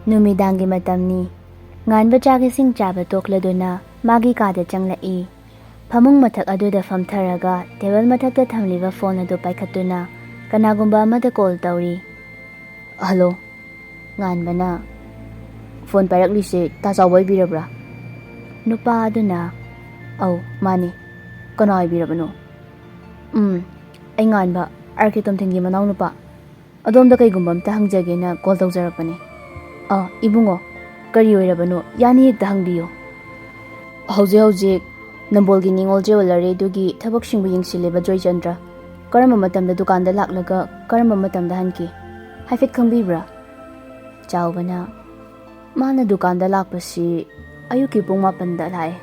Numidangi matamni. Nganba chagising chaba tokladuna magi kada changlai. Pamung mathak aduda famtharaga table mathakta thamliba phone adu paikhatuna kanagumba amada call tawri. Hello. Nganbana. Phone pairakli ta chawbai birabra. Nupa aduna. Au mani. Kana ibirabano. Ai nganba arkitom thingi manaw nupa. Adom da kaigumba amta hangjage na call tawjarapani. Ibungo. Kari oirabano yani hekta hangbiyo. Hauze Nambolgi ningol jewelry dugi thabak singbu yingsileba Joy Chandra. Karamba matamda dukanda laklaga karamba matamda hanki. Haifet khangbibra. Chawbana. Mana dukanda lakpasi ayuki pung 4 da lae.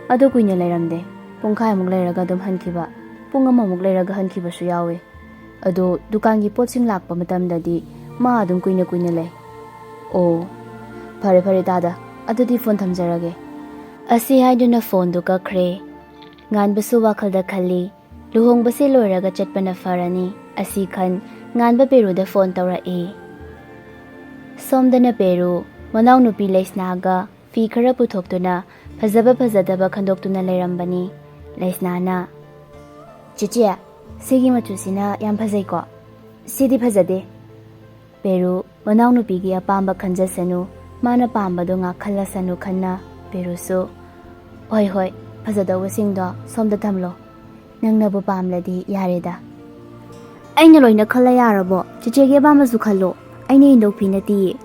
Adu kuina leiramde. Pungkhai amuk leiraga dum hankiba. Pung amamuk leiraga hankiba su yawe. Adu dukangi potsing lakpa matamdadi ma adum kuina lei. Oh. Pare dada. Adudi phone thamjarage. Asi haiduna phone du kakre. Nganbasu wakhalda khali. Luhongbase loiraga chatpana farani. Asi khan nganba Peruda phone tawrai. Somdana Peru manaw nupi Laisnaga fi khara puthoktuna phajaba phajadaba khandoktuna leirambani. Laisnana. Chichi, sigi matusina yam phajai ko. Sidi phajade. Peru manaw nupi gi apamba khanjasanu. Mana pamba do nga khalasanu khanna. Peru so. Hoi, phajadawa singdo somda thamlo. Nangnabu pamladi yareda. Aina loina khala yarabo. Chichege ba masu khallo. Aina indok pinati.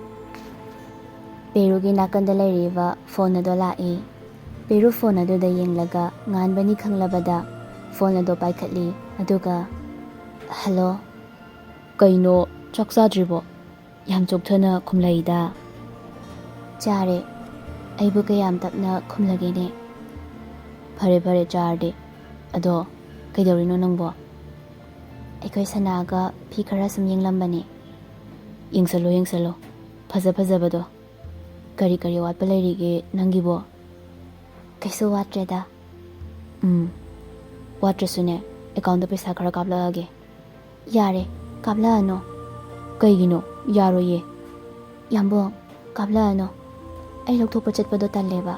Peru gi nakanda lairiba phone ado lai. Peru phone ado da yenglaga nganbani khanglabada phone ado paikhatli aduga hello. Kaino chaksa dribo. Yam chokthana khumlaida. Chare. Aibu kayam tapna khumlagene. Pare charde. Ado kaidorino nangbo. Aikoi sanaga phi khara sum yenglambani. Yengsalo. Phajabado. Kari watpa lairige nangibo. Kaiso watreda. Watrasune account da paisa khara kaplage. Yare kapla ano. Kaigino yaroye. Yambo kapla ano. Ai lokthokpa chatpado talleba.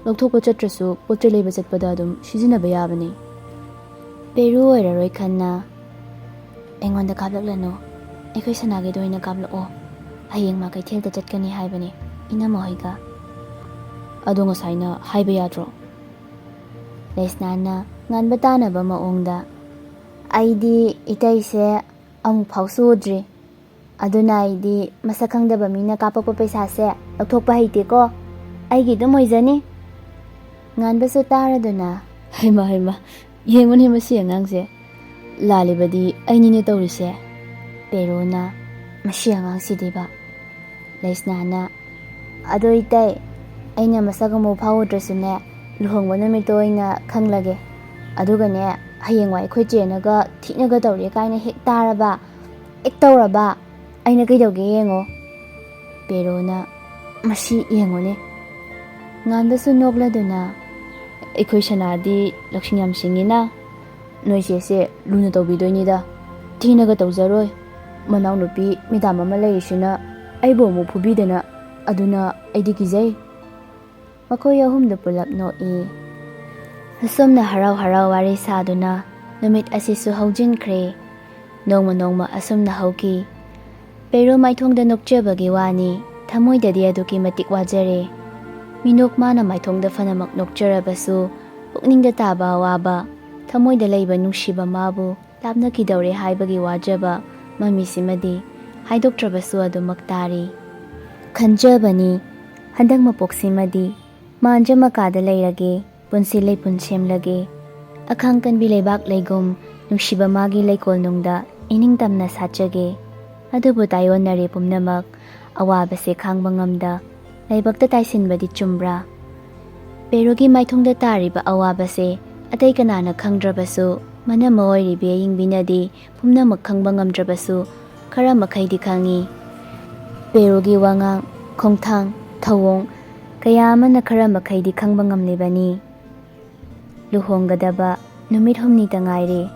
Lokthokpa chatrasu potre leba chatpada adum sizinaba yabani. Peru oiraroi khanna. Engonda kaplaklano. Aikoi sanage doina kaplao. Hayeng ma kaithelta chatkani haibani. Inama hoiga. Ado ngasaina haiba yadro. Laisnana nganba tanaba maongda. Aidi itaise amuk phausu udri. Aduna aidi masakangdaba mina kapakpa paisa se lokthokpa haite ko. Aigi dum hoijani. Nganbasu taraduna. Haima. Yengon himasi angangse. Lalibadi ainine tawrise. Peruna masi angangsi diba. Laisnana. Ado itai. Aina masagamu phawudrasune luhongba numito oina khanglage. Adugane hayengwai khoi chenaga thinaga tawre kaina hek taraba. Ek tawraba. Aina kaidawge yengo. Peruna masi yengone. Nganbasu nokladuna. Aikoi sanadi lakshingyam singina. Noise luna tawbidoinida. Thinaga tawjaroi. Manaw nupi midam ama lairishuna aibo mu phubidana aduna aidi kizai. Makoi ahumda pulap noi. Asomna harau wari saduna numit asisu haujinkre. Nongma asomna hauki. Pero maithongda nokjabagi wani thamoidadi aduki matik wajare. Minok mana maithongda fanamak nokjarabasu pukningda taba waba thamoida leiba nungsiba mabu lapna kidawre haibagi wajaba mamisimadi haidoktrabasu adumak tari. Khanjabani handak mapoksimadi manja makada leirage punsi lei punsemlage akhangkan bi leibak leigum nungsiba magi leikol nungda iningtamna satjage. Adubu tayonare pumnamak awabase khangba ngamda laibakta taisinbadi chumbra. Perugi maithongda tariba awabase atai kanana khangdrabasu mana moiribe yingbinadi pumnamak khangba ngamdrabasu khara makhaidi khangi. Perugi wangang khongthang thawong kaya amana khara makhaidi khangba ngamlibani. Luhonggadaba numit humni tangaire.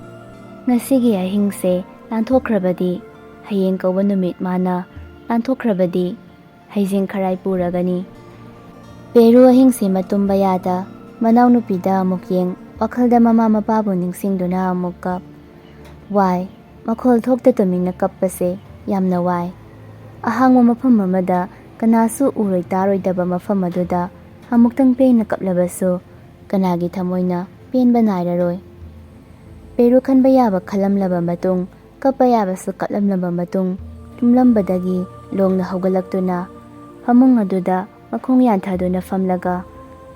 Ngasigi ahingse lanthokrabadi hayeng kauba numit mana lanthokrabadi ꯍꯩꯖꯤꯡ ꯈꯔꯥꯏ ꯄꯨꯔꯒꯅꯤ꯫ Peru ꯑꯍꯤꯡꯁꯤꯃ ꯇꯨꯝꯕ ꯌꯥꯗ ꯃꯅꯥꯎꯅꯨꯄꯤꯗ ꯑꯃꯨꯛ ꯌꯦꯡ, ꯋꯥꯈꯜꯗ ꯃꯃꯥ ꯃꯄꯥꯕꯨ ꯅꯤꯡꯁꯤꯡꯗꯨꯅ ꯑꯃꯨꯛ ꯀꯞ꯫ ꯋꯥꯏ, ꯃꯈꯣꯜ ꯊꯣꯛꯇ ꯇꯨꯃꯤꯟꯅ ꯀꯞꯄꯁꯦ ꯌꯥꯝꯅ ꯋꯥꯏ꯫ ꯑꯍꯥꯡꯕ ꯃꯐꯝ ꯑꯃꯗ, ꯀꯅꯥꯁꯨ ꯎꯔꯣꯏ ꯇꯥꯔꯣꯏꯗꯕ ꯃꯐꯝ ꯑꯗꯨꯗ ꯑꯃꯨꯛꯇꯪ ꯄꯦꯟꯅ ꯀꯞꯂꯕꯁꯨ ꯀꯅꯥꯒꯤ ꯊꯃꯣꯏꯅ ꯄꯦꯟꯕ ꯅꯥꯏꯔꯔꯣꯏ꯫ ꯄꯦꯔꯨ ꯈꯟꯕ ꯌꯥꯕ ꯈꯜꯂꯝꯂꯕ ꯃꯇꯨꯡ, ꯀꯞꯄ ꯌꯥꯕꯁꯨ ꯀꯞꯂꯝꯂꯕ ꯃꯇꯨꯡ, ꯇꯨꯝꯂꯝꯕꯗꯒꯤ ꯂꯣꯡꯅ ꯍꯧꯒꯠꯂꯛꯇꯨꯅ ꯐꯃꯨꯡ ꯑꯗꯨꯗ ꯃꯈꯣꯡ ꯌꯥꯟꯊꯗꯨꯅ ꯐꯝꯂꯒ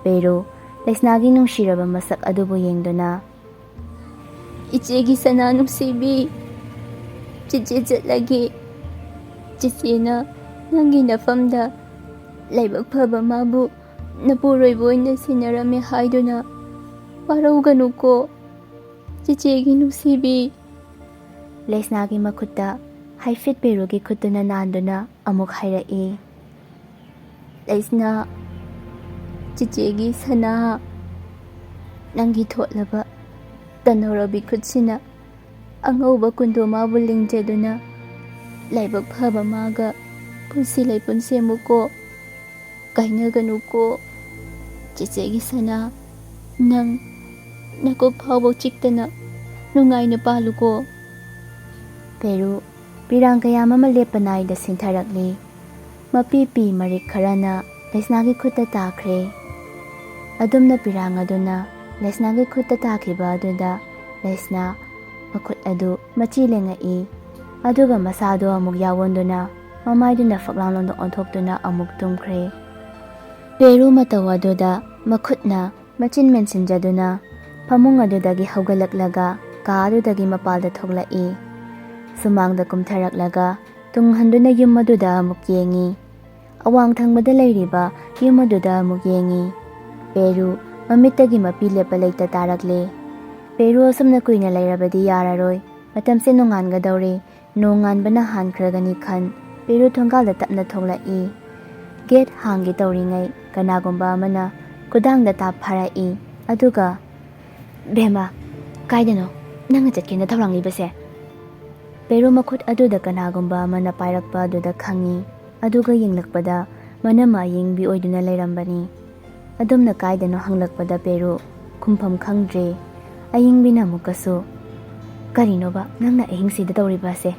ꯄꯦꯔꯨ ꯂꯩꯁꯅꯥꯒꯤ ꯅꯨꯡꯁꯤꯔꯕ ꯃꯁꯛ ꯑꯗꯨꯕꯨ ꯌꯦꯡꯗꯨꯅ, "ꯏꯆꯦꯒꯤ ꯁꯅꯥ ꯅꯨꯡꯁꯤꯕꯤ, ꯆꯤꯆꯦ ꯆꯠꯂꯒꯦ. ꯆꯤꯆꯦꯅ ꯅꯪꯒꯤ ꯅꯐꯝꯗ ꯂꯥꯏꯕꯛ ꯐꯕ ꯃꯥꯕꯨ ꯅꯄꯨꯔꯣꯏꯕ ꯑꯣꯏꯅ ꯁꯤꯟꯅꯔꯝꯃꯦ ꯍꯥꯏꯗꯨꯅ ꯋꯥꯔꯧꯒꯅꯨꯀꯣ, ꯆꯤꯆꯦꯒꯤ ꯅꯨꯡꯁꯤꯕꯤ." ꯂꯩꯁꯅꯥꯒꯤ ꯃꯈꯨꯠꯇ ꯍꯥꯏꯐꯦꯠ ꯄꯦꯔꯨꯒꯤ ꯈꯨꯠꯇꯨꯅ ꯅꯥꯟꯗꯨꯅ ꯑꯃꯨꯛ ꯍꯥꯏꯔꯛꯏ, "ꯂꯩꯁꯅꯥ, ꯆꯤꯆꯦꯒꯤ ꯁꯅꯥ, ꯅꯪꯒꯤ ꯊꯣꯠꯂꯕ ꯇꯅꯧꯔꯕꯤ ꯈꯨꯠꯁꯤꯅ ꯑꯉꯧꯕ ꯀꯨꯟꯗꯣ ꯃꯥꯕꯨ ꯂꯦꯡꯖꯗꯨꯅ ꯂꯥꯏꯕꯛ ꯐꯕ ꯃꯥꯒ ꯄꯨꯟꯁꯤ ꯂꯩꯄꯨꯟ ꯁꯦꯝꯃꯨꯀꯣ, ꯀꯥꯏꯅꯒꯅꯨꯀꯣ. ꯆꯤꯆꯦꯒꯤ ꯁꯅꯥ, ꯅꯪ ꯅꯀꯣꯛ ꯐꯥꯎꯕ ꯆꯤꯛꯇꯅ ꯅꯨꯡꯉꯥꯏꯅ ꯄꯥꯜꯂꯨꯀꯣ." ꯄꯦꯔꯨ ꯄꯤꯔꯥꯡ ꯀꯌꯥꯝ ꯑꯃ ꯂꯦꯞꯄ ꯅꯥꯏꯗ ꯁꯤꯟꯊꯔꯛꯂꯤ꯫ ꯃꯄꯤ-ꯄꯤ ꯃꯔꯤꯛ ꯈꯔꯅ ꯂꯩꯁꯅꯥꯒꯤ ꯈꯨꯠꯇ ꯇꯥꯈ꯭ꯔꯦ꯫ ꯑꯗꯨꯝꯅ ꯄꯤꯔꯥꯡ ꯑꯗꯨꯅ ꯂꯩꯁꯅꯥꯒꯤ ꯈꯨꯠꯇ ꯇꯥꯈꯤꯕ ꯑꯗꯨꯗ ꯂꯩꯁꯅꯥ ꯃꯈꯨꯠ ꯑꯗꯨ ꯃꯆꯤ ꯂꯦꯡꯉꯛꯏ, ꯑꯗꯨꯒ ꯃꯁꯥꯗꯣ ꯑꯃꯨꯛ ꯌꯥꯑꯣꯟꯗꯨꯅ ꯃꯃꯥꯏꯗꯨꯅ ꯐꯛꯂꯥꯡꯂꯣꯝꯗ ꯑꯣꯟꯊꯣꯛꯇꯨꯅ ꯑꯃꯨꯛ ꯇꯨꯝꯈ꯭ꯔꯦ꯫ ꯄꯦꯔꯨ ꯃꯇꯧ ꯑꯗꯨꯗ ꯃꯈꯨꯠꯅ ꯃꯆꯤꯟ ꯃꯦꯟꯁꯤꯟꯖꯗꯨꯅ ꯐꯃꯨꯡ ꯑꯗꯨꯗꯒꯤ ꯍꯧꯒꯠꯂꯛꯂꯒ ꯀꯥ ꯑꯗꯨꯗꯒꯤ ꯃꯄꯥꯜꯗ ꯊꯣꯛꯂꯛꯏ꯫ ꯁꯨꯃꯥꯡꯗ ꯀꯨꯝꯊꯔꯛꯂꯒ ꯇꯨꯡ ꯍꯟꯗꯨꯅ ꯌꯨꯝ ꯑꯗꯨꯗ ꯑꯃꯨꯛ ꯌꯦꯡꯉꯤ꯫ ꯑꯋꯥꯡ ꯊꯪꯕꯗ ꯂꯩꯔꯤꯕ ꯌꯨꯝ ꯑꯗꯨꯗ ꯑꯃꯨꯛ ꯌꯦꯡꯉꯤ꯫ ꯄꯦꯔꯨ ꯃꯃꯤꯠꯇꯒꯤ ꯃꯄꯤ ꯂꯦꯞꯄ ꯂꯩꯇ ꯇꯥꯔꯛꯂꯦ꯫ ꯄꯦꯔꯨ ꯑꯁꯨꯝꯅ ꯀꯨꯏꯅ ꯂꯩꯔꯕꯗꯤ ꯌꯥꯔꯔꯣꯏ, ꯃꯇꯝꯁꯦ ꯅꯣꯡꯉꯥꯟꯒꯗꯧꯔꯦ, ꯅꯣꯡ ꯉꯥꯟꯕꯅ ꯍꯥꯟꯈ꯭ꯔꯒꯅꯤ ꯈꯟ ꯄꯦꯔꯨ ꯊꯣꯡꯒꯥꯜꯗ ꯇꯞꯅ ꯊꯣꯛꯂꯛꯏ꯫ ꯒꯦꯠ ꯍꯥꯡꯒꯦ ꯇꯧꯔꯤꯉꯩ ꯀꯅꯥꯒꯨꯝꯕ ꯑꯃꯅ ꯈꯨꯗꯥꯡꯗ ꯇꯥꯞ ꯐꯥꯔꯛꯏ, ꯑꯗꯨꯒ "ꯕꯦꯝꯃ, ꯀꯥꯏꯗꯅꯣ ꯅꯪꯅ ꯆꯠꯀꯦꯅ ꯊꯧꯔꯥꯡꯂꯤꯕꯁꯦ?" ꯄꯦꯔꯨ ꯃꯈꯨꯠ ꯑꯗꯨꯗ ꯀꯅꯥꯒꯨꯝꯕ ꯑꯃꯅ ꯄꯥꯏꯔꯛꯄ ꯑꯗꯨꯗ ꯈꯪꯉꯤ, ꯑꯗꯨꯒ ꯌꯦꯡꯂꯛꯄꯗ ꯃꯅꯝ ꯑꯌꯤꯡꯕꯤ ꯑꯣꯏꯗꯨꯅ ꯂꯩꯔꯝꯕꯅꯤ꯫ ꯑꯗꯨꯝꯅ ꯀꯥꯏꯗꯅꯣ ꯍꯪꯂꯛꯄꯗ ꯄꯦꯔꯨ ꯈꯨꯝꯐꯝ ꯈꯪꯗ꯭ꯔꯦ꯫ ꯑꯌꯤꯡꯕꯤꯅ ꯑꯃꯨꯛꯀꯁꯨ, "ꯀꯔꯤꯅꯣꯕ ꯅꯪꯅ ꯑꯍꯤꯡꯁꯤꯗ ꯇꯧꯔꯤꯕꯁꯦ?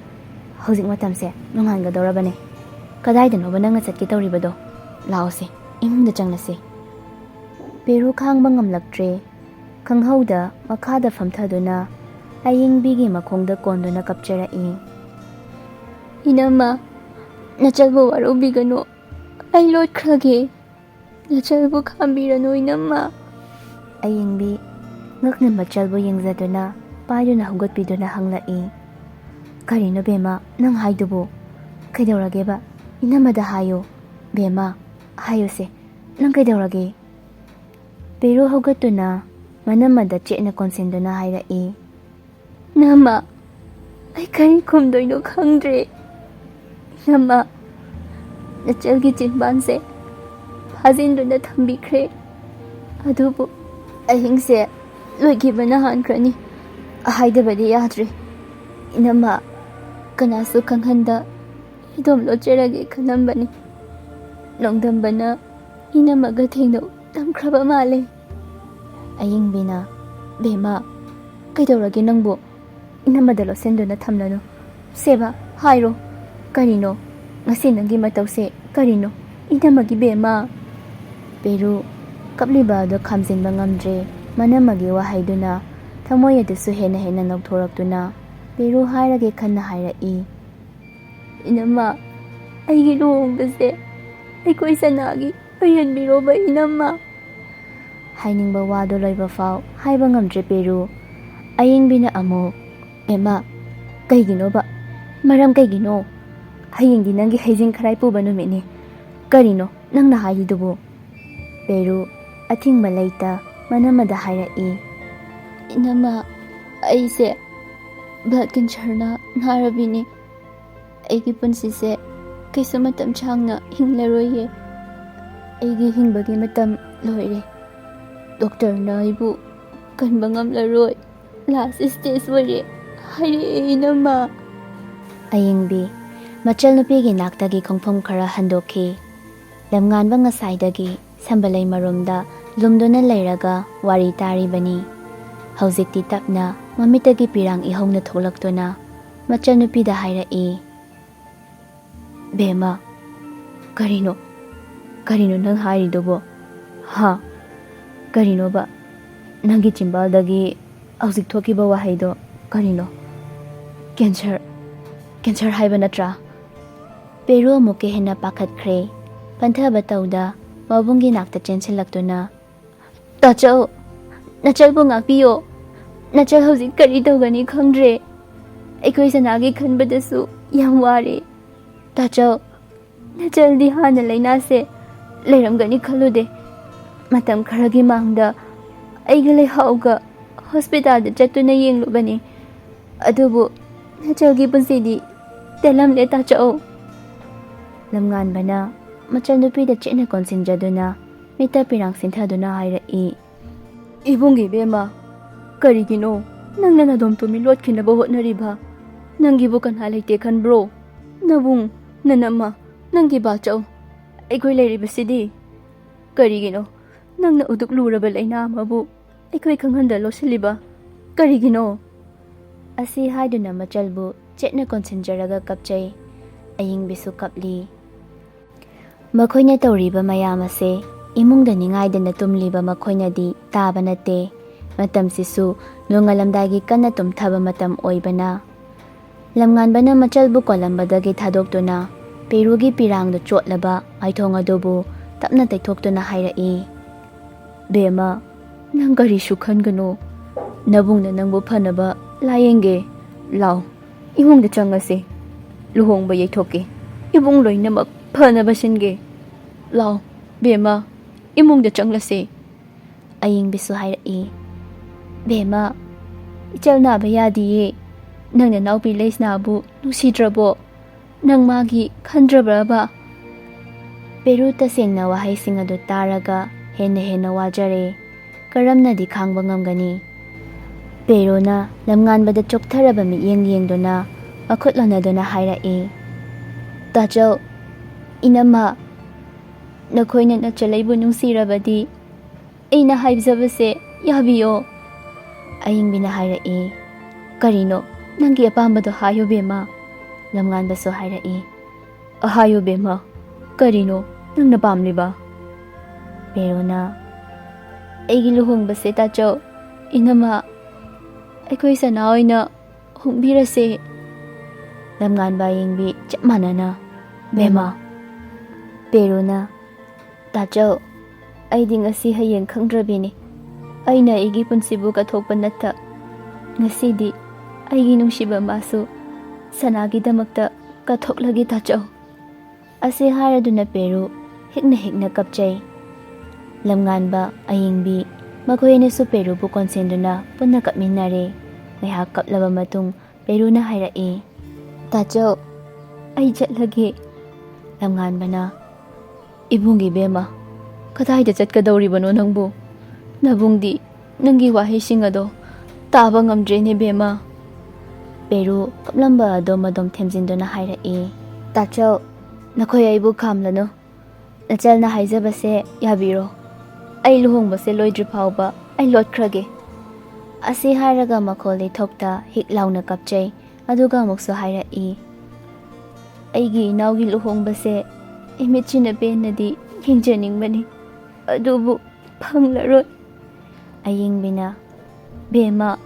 ꯍꯧꯖꯤꯛ ꯃꯇꯝꯁꯦ ꯅꯣꯡꯉꯥꯟꯒꯗꯧꯔꯕꯅꯦ꯫ ꯀꯗꯥꯏꯗꯅꯣꯕ ꯅꯪꯅ ꯆꯠꯀꯦ ꯇꯧꯔꯤꯕꯗꯣ? ꯂꯥꯛꯑꯣꯁꯦ, ꯏꯃꯨꯡꯗ ꯆꯪꯂꯁꯦ." ꯄꯦꯔꯨ ꯈꯥꯡꯕ ꯉꯝꯂꯛꯇ꯭ꯔꯦ꯫ ꯈꯪꯍꯧꯗ ꯃꯈꯥꯗ ꯐꯝꯊꯗꯨꯅ ꯑꯌꯤꯡꯕꯤꯒꯤ ꯃꯈꯣꯡꯗ ꯀꯣꯟꯗꯨꯅ ꯀꯞꯆꯔꯛꯏ꯫ "ꯏꯅꯝꯃ, ꯅꯆꯜꯕꯨ ꯋꯥꯔꯧꯕꯤꯒꯅꯨ. ꯑꯩ ꯂꯣꯠꯈ꯭ꯔꯒꯦ. ꯅꯆꯜꯕꯨ ꯈꯥꯝꯕꯤꯔꯅꯨ ꯏꯅꯝꯃ." ꯑꯌꯤꯡꯕꯤ ꯉꯛꯅ ꯃꯆꯜꯕꯨ ꯌꯦꯡꯖꯗꯨꯅ ꯄꯥꯏꯗꯨꯅ ꯍꯧꯒꯠꯄꯤꯗꯨꯅ ꯍꯪꯂꯛꯏ, "ꯀꯔꯤꯅꯣ ꯕꯦꯝꯃ ꯅꯪ ꯍꯥꯏꯗꯨꯕꯨ? ꯀꯩꯗꯧꯔꯒꯦꯕ? ꯏꯅꯝꯃꯗ ꯍꯥꯏꯌꯨ, ꯕꯦꯝꯃ, ꯍꯥꯏꯌꯨꯁꯦ, ꯅꯪ ꯀꯩꯗꯧꯔꯒꯦ?" ꯄꯦꯔꯨ ꯍꯧꯒꯠꯇꯨꯅ ꯃꯅꯝꯃꯗ ꯆꯦꯠꯅ ꯀꯣꯟꯁꯤꯟꯗꯨꯅ ꯍꯥꯏꯔꯛꯏ, "ꯏꯅꯝꯃ, ꯑꯩ ꯀꯔꯤ ꯈꯨꯝꯗꯣꯏꯅꯣ ꯈꯪꯗ꯭ꯔꯦ. ꯏꯅꯝꯃ, ꯅꯆꯜꯒꯤ ꯆꯤꯟꯕꯥꯟꯁꯦ ꯐꯥꯖꯤꯟꯗꯨꯅ ꯊꯝꯕꯤꯈ꯭ꯔꯦ, ꯑꯗꯨꯕꯨ ꯑꯍꯤꯡꯁꯦ ꯂꯣꯏꯈꯤꯕꯅ ꯍꯥꯟꯈ꯭ꯔꯅꯤ. ꯍꯥꯏꯗꯕꯗꯤ ꯌꯥꯗ꯭ꯔꯦ. ꯏꯅꯝꯃ, ꯀꯅꯥꯁꯨ ꯈꯪꯍꯟꯗ ꯏꯗꯣꯝ ꯂꯣꯠꯆꯔꯒꯦ ꯈꯜꯂꯝꯕꯅꯤ. ꯅꯣꯡꯗꯝꯕꯅ ꯏꯅꯝꯃꯒ ꯊꯦꯡꯅꯧ ꯇꯝꯈ꯭ꯔꯕ ꯃꯥꯜꯂꯦ." ꯑꯌꯤꯡꯕꯤꯅ, "ꯕꯦꯝꯃ, ꯀꯩꯗꯧꯔꯒꯦ ꯅꯪꯕꯨ? ꯏꯅꯝꯃꯗ ꯂꯣꯠꯁꯤꯟꯗꯨꯅ ꯊꯝꯂꯅꯨ. ꯁꯦꯕ, ꯍꯥꯏꯔꯣ, ꯀꯔꯤꯅꯣ? ꯉꯁꯤ ꯅꯪꯒꯤ ꯃꯇꯧꯁꯦ ꯀꯔꯤꯅꯣ? ꯏꯅꯝꯃꯒꯤ ꯕꯦꯝꯃ." ꯄꯦꯔꯨ ꯀꯞꯂꯤꯕ ꯑꯗꯨ ꯈꯥꯝꯖꯤꯟꯕ ꯉꯝꯗ꯭ꯔꯦ꯫ ꯃꯅꯝꯃꯒꯤ ꯋꯥꯍꯩꯗꯨꯅ ꯊꯃꯣꯏ ꯑꯗꯨꯁꯨ ꯍꯦꯟꯅ ꯍꯦꯟꯅ ꯅꯧꯊꯣꯔꯛꯇꯨꯅ ꯄꯦꯔꯨ ꯍꯥꯏꯔꯒꯦ ꯈꯟꯅ ꯍꯥꯏꯔꯛꯏ, "ꯏꯅꯝꯃ, ꯑꯩꯒꯤ ꯂꯨꯍꯣꯡꯕꯁꯦ ꯑꯩꯈꯣꯏ ꯁꯅꯥꯒꯤ ꯑꯣꯏꯍꯟꯕꯤꯔꯣꯕ ꯏꯅꯝꯃ." ꯍꯥꯏꯅꯤꯡꯕ ꯋꯥꯗꯨ ꯂꯣꯏꯕ ꯐꯥꯎ ꯍꯥꯏꯕ ꯉꯝꯗ꯭ꯔꯦ ꯄꯦꯔꯨ꯫ ꯑꯌꯤꯡꯕꯤꯅ ꯑꯃꯨꯛ, "ꯕꯦꯝꯃ, ꯀꯩꯒꯤꯅꯣꯕ? ꯃꯔꯝ ꯀꯩꯒꯤꯅꯣ? ꯍꯌꯦꯡꯗꯤ ꯅꯪꯒꯤ ꯍꯩꯖꯤꯡ ꯈꯔꯥꯏ ꯄꯨꯕ ꯅꯨꯃꯤꯠꯅꯤ. ꯀꯔꯤꯅꯣ ꯅꯪꯅ ꯍꯥꯏꯔꯤꯗꯨꯕꯨ?" ꯄꯦꯔꯨ ꯑꯊꯤꯡꯕ ꯂꯩꯇ ꯃꯅꯝꯃꯗ ꯍꯥꯏꯔꯛꯏ, "ꯏꯅꯝꯃ, ꯑꯩꯁꯦ ꯕ꯭ꯂꯗ ꯀꯦꯟꯁꯔꯅ ꯅꯥꯔꯕꯤꯅꯤ. ꯑꯩꯒꯤ ꯄꯨꯟꯁꯤꯁꯦ ꯀꯩꯁꯨ ꯃꯇꯝ ꯁꯥꯡꯅ ꯍꯤꯡꯂꯔꯣꯏꯌꯦ. ꯑꯩꯒꯤ ꯍꯤꯡꯕꯒꯤ ꯃꯇꯝ ꯂꯣꯏꯔꯦ. ꯗꯣꯛꯇꯔꯅ ꯑꯩꯕꯨ ꯀꯟꯕ ꯉꯝꯂꯔꯣꯏ, ꯂꯥꯁ ꯁ꯭ꯇꯦꯖ ꯑꯣꯏꯔꯦ ꯍꯥꯏꯔꯛꯑꯦ ꯏꯅꯝꯃ." ꯑꯌꯤꯡꯕꯤ ꯃꯆꯜ ꯅꯨꯄꯤꯒꯤ ꯅꯥꯛꯇꯒꯤ ꯈꯣꯡꯐꯝ ꯈꯔ ꯍꯟꯗꯣꯛꯈꯤ꯫ ꯂꯝꯉꯥꯟꯕ ꯉꯁꯥꯏꯗꯒꯤ ꯁꯝꯕꯂꯩ ꯃꯔꯨꯝꯗ ꯂꯨꯝꯗꯨꯅ ꯂꯩꯔꯒ ꯋꯥꯔꯤ ꯇꯥꯔꯤꯕꯅꯤ꯫ ꯍꯧꯖꯤꯛꯇꯤ ꯇꯞꯅ ꯃꯃꯤꯠꯇꯒꯤ ꯄꯤꯔꯥꯡ ꯏꯍꯧꯅ ꯊꯣꯛꯂꯛꯇꯨꯅ ꯃꯆꯟꯅꯨꯄꯤꯗ ꯍꯥꯏꯔꯛꯏ, "ꯕꯦꯝꯃ, ꯀꯔꯤꯅꯣ ꯅꯪ ꯍꯥꯏꯔꯤꯗꯨꯕꯣ? ꯍꯥ? ꯀꯔꯤꯅꯣꯕ? ꯅꯪꯒꯤ ꯆꯤꯝꯕꯥꯜꯗꯒꯤ ꯍꯧꯖꯤꯛ ꯊꯣꯛꯈꯤꯕ ꯋꯥꯍꯩꯗꯣ ꯀꯔꯤꯅꯣ? ꯀꯦꯟꯁꯔ ꯍꯥꯏꯕ ꯅꯠꯇ꯭ꯔꯥ?" ꯄꯦꯔꯨ ꯑꯃꯨꯛꯀ ꯍꯦꯟꯅ ꯄꯥꯈꯠꯈ꯭ꯔꯦ꯫ ꯄꯟꯊꯕ ꯇꯧꯗ ꯃꯕꯨꯡꯒꯤ ꯅꯥꯛꯇ ꯆꯦꯟꯁꯤꯜꯂꯛꯇꯨꯅ, "ꯇꯥꯆꯧ, ꯅꯆꯜꯕꯨ ꯉꯥꯛꯄꯤꯌꯣ. ꯅꯆꯜ ꯍꯧꯖꯤꯛ ꯀꯔꯤ ꯇꯧꯒꯅꯤ ꯈꯪꯗ꯭ꯔꯦ. ꯑꯩꯈꯣꯏ ꯁꯅꯥꯒꯤ ꯈꯟꯕꯗꯁꯨ ꯌꯥꯝ ꯋꯥꯔꯦ. ꯇꯥꯆꯧ, ꯅꯆꯜꯗꯤ ꯍꯥꯟꯅ ꯂꯩꯅꯥꯁꯦ ꯂꯩꯔꯝꯒꯅꯤ ꯈꯜꯂꯨꯗꯦ. ꯃꯇꯝ ꯈꯔꯒꯤ ꯃꯥꯡꯗ ꯑꯩꯒ ꯂꯩꯍꯥꯎꯒ ꯍꯣꯁꯄꯤꯇꯥꯜꯗ ꯆꯠꯇꯨꯅ ꯌꯦꯡꯂꯨꯕꯅꯤ. ꯑꯗꯨꯕꯨ ꯅꯆꯜꯒꯤ ꯄꯨꯟꯁꯤꯗꯤ ꯇꯦꯜꯂꯝꯂꯦ ꯇꯥꯆꯧ." ꯂꯝꯉꯥꯟꯕꯅ ꯃꯆꯟꯅꯨꯄꯤꯗ ꯆꯦꯠꯅ ꯀꯣꯟꯁꯤꯟꯖꯗꯨꯅ ꯃꯤꯠꯇ ꯄꯤꯔꯥꯡ ꯁꯤꯟꯊꯗꯨꯅ ꯍꯥꯏꯔꯛꯏ, "ꯏꯕꯨꯡꯒꯤ ꯕꯦꯝꯃ, ꯀꯔꯤꯒꯤꯅꯣ ꯅꯪꯅ ꯅꯗꯣꯝ ꯇꯨꯃꯤꯟ ꯂꯣꯠꯈꯤꯅꯕ ꯍꯣꯠꯅꯔꯤꯕ? ꯅꯪꯒꯤꯕꯨ ꯀꯅꯥ ꯂꯩꯇꯦ ꯈꯟꯕ꯭ꯔꯣ? ꯅꯕꯨꯡ, ꯅꯅꯝꯃ, ꯅꯪꯒꯤ ꯕꯥꯆꯧ, ꯑꯩꯈꯣꯏ ꯂꯩꯔꯤꯕꯁꯤꯗꯤ. ꯀꯔꯤꯒꯤꯅꯣ ꯅꯪꯅ ꯎꯗꯨꯛ ꯂꯨꯔꯕ ꯂꯩꯅꯥ ꯑꯃꯕꯨ ꯑꯩꯈꯣꯏ ꯈꯪꯍꯟꯗ ꯂꯣꯠꯁꯤꯜꯂꯤꯕ? ꯀꯔꯤꯒꯤꯅꯣ?" ꯑꯁꯤ ꯍꯥꯏꯗꯨꯅ ꯃꯆꯜꯕꯨ ꯆꯦꯠꯅ ꯀꯣꯟꯁꯤꯟꯖꯔꯒ ꯀꯞꯆꯩ꯫ ꯑꯌꯤꯡꯕꯤꯁꯨ ꯀꯞꯂꯤ꯫ ꯃꯈꯣꯏꯅ ꯇꯧꯔꯤꯕ ꯃꯌꯥꯝ ꯑꯁꯦ ꯏꯃꯨꯡꯗ ꯅꯤꯡꯉꯥꯏꯗꯅ ꯇꯨꯝꯂꯤꯕ ꯃꯈꯣꯏꯅꯗꯤ ꯇꯥꯕ ꯅꯠꯇꯦ꯫ ꯃꯇꯝꯁꯤꯁꯨ ꯅꯣꯡꯉꯥꯜꯂꯝꯗꯥꯏꯒꯤ ꯀꯟꯅ ꯇꯨꯝꯊꯕ ꯃꯇꯝ ꯑꯣꯏꯕꯅ ꯂꯝꯉꯥꯟꯕꯅ ꯃꯆꯜꯕꯨ ꯀꯣꯜꯂꯝꯕꯗꯒꯤ ꯊꯥꯗꯣꯛꯇꯨꯅ ꯄꯦꯔꯨꯒꯤ ꯄꯤꯔꯥꯡꯗ ꯆꯣꯠꯂꯕ ꯃꯥꯏꯊꯣꯡ ꯑꯗꯨꯕꯨ ꯇꯞꯅ ꯇꯩꯊꯣꯛꯇꯨꯅ ꯍꯥꯏꯔꯛꯏ, "ꯕꯦꯝꯃ, ꯅꯪ ꯀꯔꯤꯁꯨ ꯈꯟꯒꯅꯨ. ꯅꯕꯨꯡꯅ ꯅꯪꯕꯨ ꯐꯅꯕ ꯂꯥꯌꯦꯡꯒꯦ. ꯂꯥꯎ, ꯏꯃꯨꯡꯗ ꯆꯪꯉꯁꯤ. ꯂꯨꯍꯣꯡꯕ ꯌꯩꯊꯣꯛꯀꯦ. ꯏꯃꯨꯡ ꯂꯣꯏꯅꯃꯛ ꯐꯅꯕ ꯁꯤꯟꯒꯦ. ꯂꯥꯎ, ꯕꯦꯝꯃ, ꯏꯃꯨꯡꯗ ꯆꯪꯂꯁꯤ." ꯑꯌꯤꯡꯕꯤꯁꯨ ꯍꯥꯏꯔꯛꯏ, "ꯕꯦꯝꯃ, ꯏꯆꯜ ꯅꯥꯕ ꯌꯥꯗꯤꯌꯦ. ꯅꯪ ꯅꯅꯥꯎꯄꯤ ꯂꯩꯁꯅꯥꯕꯨ ꯅꯨꯡꯁꯤꯗ꯭ꯔꯕꯣ? ꯅꯪ ꯃꯥꯒꯤ ꯈꯟꯗ꯭ꯔꯕ꯭ꯔꯕ?" ꯄꯦꯔꯨ ꯇꯁꯦꯡꯅ ꯋꯥꯍꯩꯁꯤꯡ ꯑꯗꯨ ꯇꯥꯔꯒ ꯍꯦꯟꯅ ꯋꯥꯖꯔꯦ꯫ ꯀꯔꯝꯅꯗꯤ ꯈꯥꯡꯕ ꯉꯝꯒꯅꯤ? ꯄꯦꯔꯨꯅ ꯂꯝꯉꯥꯟꯕꯗ ꯆꯣꯛꯊꯔꯕ ꯃꯤꯠꯌꯦꯡ ꯌꯦꯡꯗꯨꯅ ꯃꯈꯨꯠ ꯂꯣꯟꯅꯗꯨꯅ ꯍꯥꯏꯔꯛꯏ, "ꯇꯥꯆꯧ, ꯏꯅꯝꯃ, ꯅꯈꯣꯏꯅ ꯅꯆꯜꯂꯩꯕꯨ ꯅꯨꯡꯁꯤꯔꯕꯗꯤ ꯑꯩꯅ ꯍꯥꯏꯖꯕꯁꯦ ꯌꯥꯕꯤꯌꯣ." ꯑꯌꯤꯡꯕꯤꯅ ꯍꯥꯏꯔꯛꯏ, "ꯀꯔꯤꯅꯣ? ꯅꯪꯒꯤ ꯑꯄꯥꯝꯕꯗꯣ ꯍꯥꯏꯌꯨ ꯕꯦꯝꯃ." ꯂꯝꯉꯥꯟꯕꯁꯨ ꯍꯥꯏꯔꯛꯏ, "ꯍꯥꯏꯌꯨ ꯕꯦꯝꯃ, ꯀꯔꯤꯅꯣ ꯅꯪꯅ ꯄꯥꯝꯂꯤꯕ?" ꯄꯦꯔꯨꯅ, "ꯑꯩꯒꯤ ꯂꯨꯍꯣꯡꯕꯁꯦ ꯇꯥꯆꯧ, ꯏꯅꯝꯃ, ꯑꯩꯈꯣꯏ ꯁꯅꯥ ꯑꯣꯏꯅ ꯍꯣꯡꯕꯤꯔꯁꯦ." ꯂꯝꯉꯥꯟꯕ ꯑꯌꯤꯡꯕꯤ ꯆꯞ ꯃꯥꯟꯅꯅ, "ꯕꯦꯝꯃ." ꯄꯦꯔꯨꯅ, "ꯇꯥꯆꯧ, ꯑꯩꯗꯤ ꯉꯁꯤ ꯍꯌꯦꯡ ꯈꯪꯗ꯭ꯔꯕꯤꯅꯤ. ꯑꯩꯅ ꯑꯩꯒꯤ ꯄꯨꯟꯁꯤꯕꯨ ꯀꯠꯊꯣꯛꯄ ꯅꯠꯇ ꯉꯁꯤꯗꯤ ꯑꯩꯒꯤ ꯅꯨꯡꯁꯤꯕ ꯃꯥꯁꯨ ꯁꯅꯥꯒꯤꯗꯃꯛꯇ ꯀꯠꯊꯣꯛꯂꯒꯦ ꯇꯥꯆꯧ." ꯑꯁꯤ ꯍꯥꯏꯔꯗꯨꯅ ꯄꯦꯔꯨ ꯍꯤꯛꯅ ꯀꯞꯆꯩ꯫ ꯂꯝꯉꯥꯟꯕ, ꯑꯌꯤꯡꯕꯤ, ꯃꯈꯣꯏ ꯑꯅꯤꯁꯨ ꯄꯦꯔꯨꯕꯨ ꯀꯣꯟꯁꯤꯟꯗꯨꯅ ꯄꯨꯟꯅ ꯀꯞꯃꯤꯟꯅꯔꯦ꯫ ꯉꯥꯏꯍꯥꯛ ꯀꯞꯂꯕ ꯃꯇꯨꯡ ꯄꯦꯔꯨꯅ ꯍꯥꯏꯔꯛꯏ, "ꯇꯥꯆꯧ, ꯑꯩ ꯆꯠꯂꯒꯦ." ꯂꯝꯉꯥꯟꯕꯅ, "ꯏꯕꯨꯡꯒꯤ ꯕꯦꯝꯃ, ꯀꯗꯥꯏꯗ ꯆꯠꯀꯗꯧꯔꯤꯕꯅꯣ ꯅꯪꯕꯨ? ꯅꯕꯨꯡꯗꯤ ꯅꯪꯒꯤ ꯋꯥꯍꯩꯁꯤꯡ ꯑꯗꯣ ꯇꯥꯕ ꯉꯝꯗ꯭ꯔꯦꯅꯦ ꯕꯦꯝꯃ." ꯄꯦꯔꯨ ꯀꯞꯂꯝꯕ ꯑꯗꯣ ꯃꯗꯣꯝ ꯊꯦꯝꯖꯤꯟꯗꯨꯅ ꯍꯥꯏꯔꯛꯏ, "ꯇꯥꯆꯧ, ꯅꯈꯣꯏ ꯑꯩꯕꯨ ꯈꯥꯝꯂꯅꯨ. ꯅꯆꯜꯅ ꯍꯥꯏꯖꯕꯁꯦ ꯌꯥꯕꯤꯔꯣ. ꯑꯩ ꯂꯨꯍꯣꯡꯕꯁꯦ ꯂꯣꯏꯗ꯭ꯔꯤ ꯐꯥꯎꯕ ꯑꯩ ꯂꯣꯠꯈ꯭ꯔꯒꯦ." ꯑꯁꯤ ꯍꯥꯏꯔꯒ ꯃꯈꯣꯜ ꯂꯩꯊꯣꯛꯇ ꯍꯤꯛ ꯂꯥꯎꯅ ꯀꯞꯆꯩ꯫ ꯑꯗꯨꯒ ꯑꯃꯨꯛꯁꯨ ꯍꯥꯏꯔꯛꯏ, "ꯑꯩꯒꯤ ꯏꯅꯥꯎꯒꯤ ꯂꯨꯍꯣꯡꯕꯁꯦ ꯏꯃꯤꯠꯁꯤꯅ ꯄꯦꯟꯅꯗꯤ ꯌꯦꯡꯖꯅꯤꯡꯕꯅꯤ, ꯑꯗꯨꯕꯨ ꯐꯪꯂꯔꯣꯏ." ꯑꯌꯤꯡꯕꯤꯅ, "ꯕꯦꯝꯃ,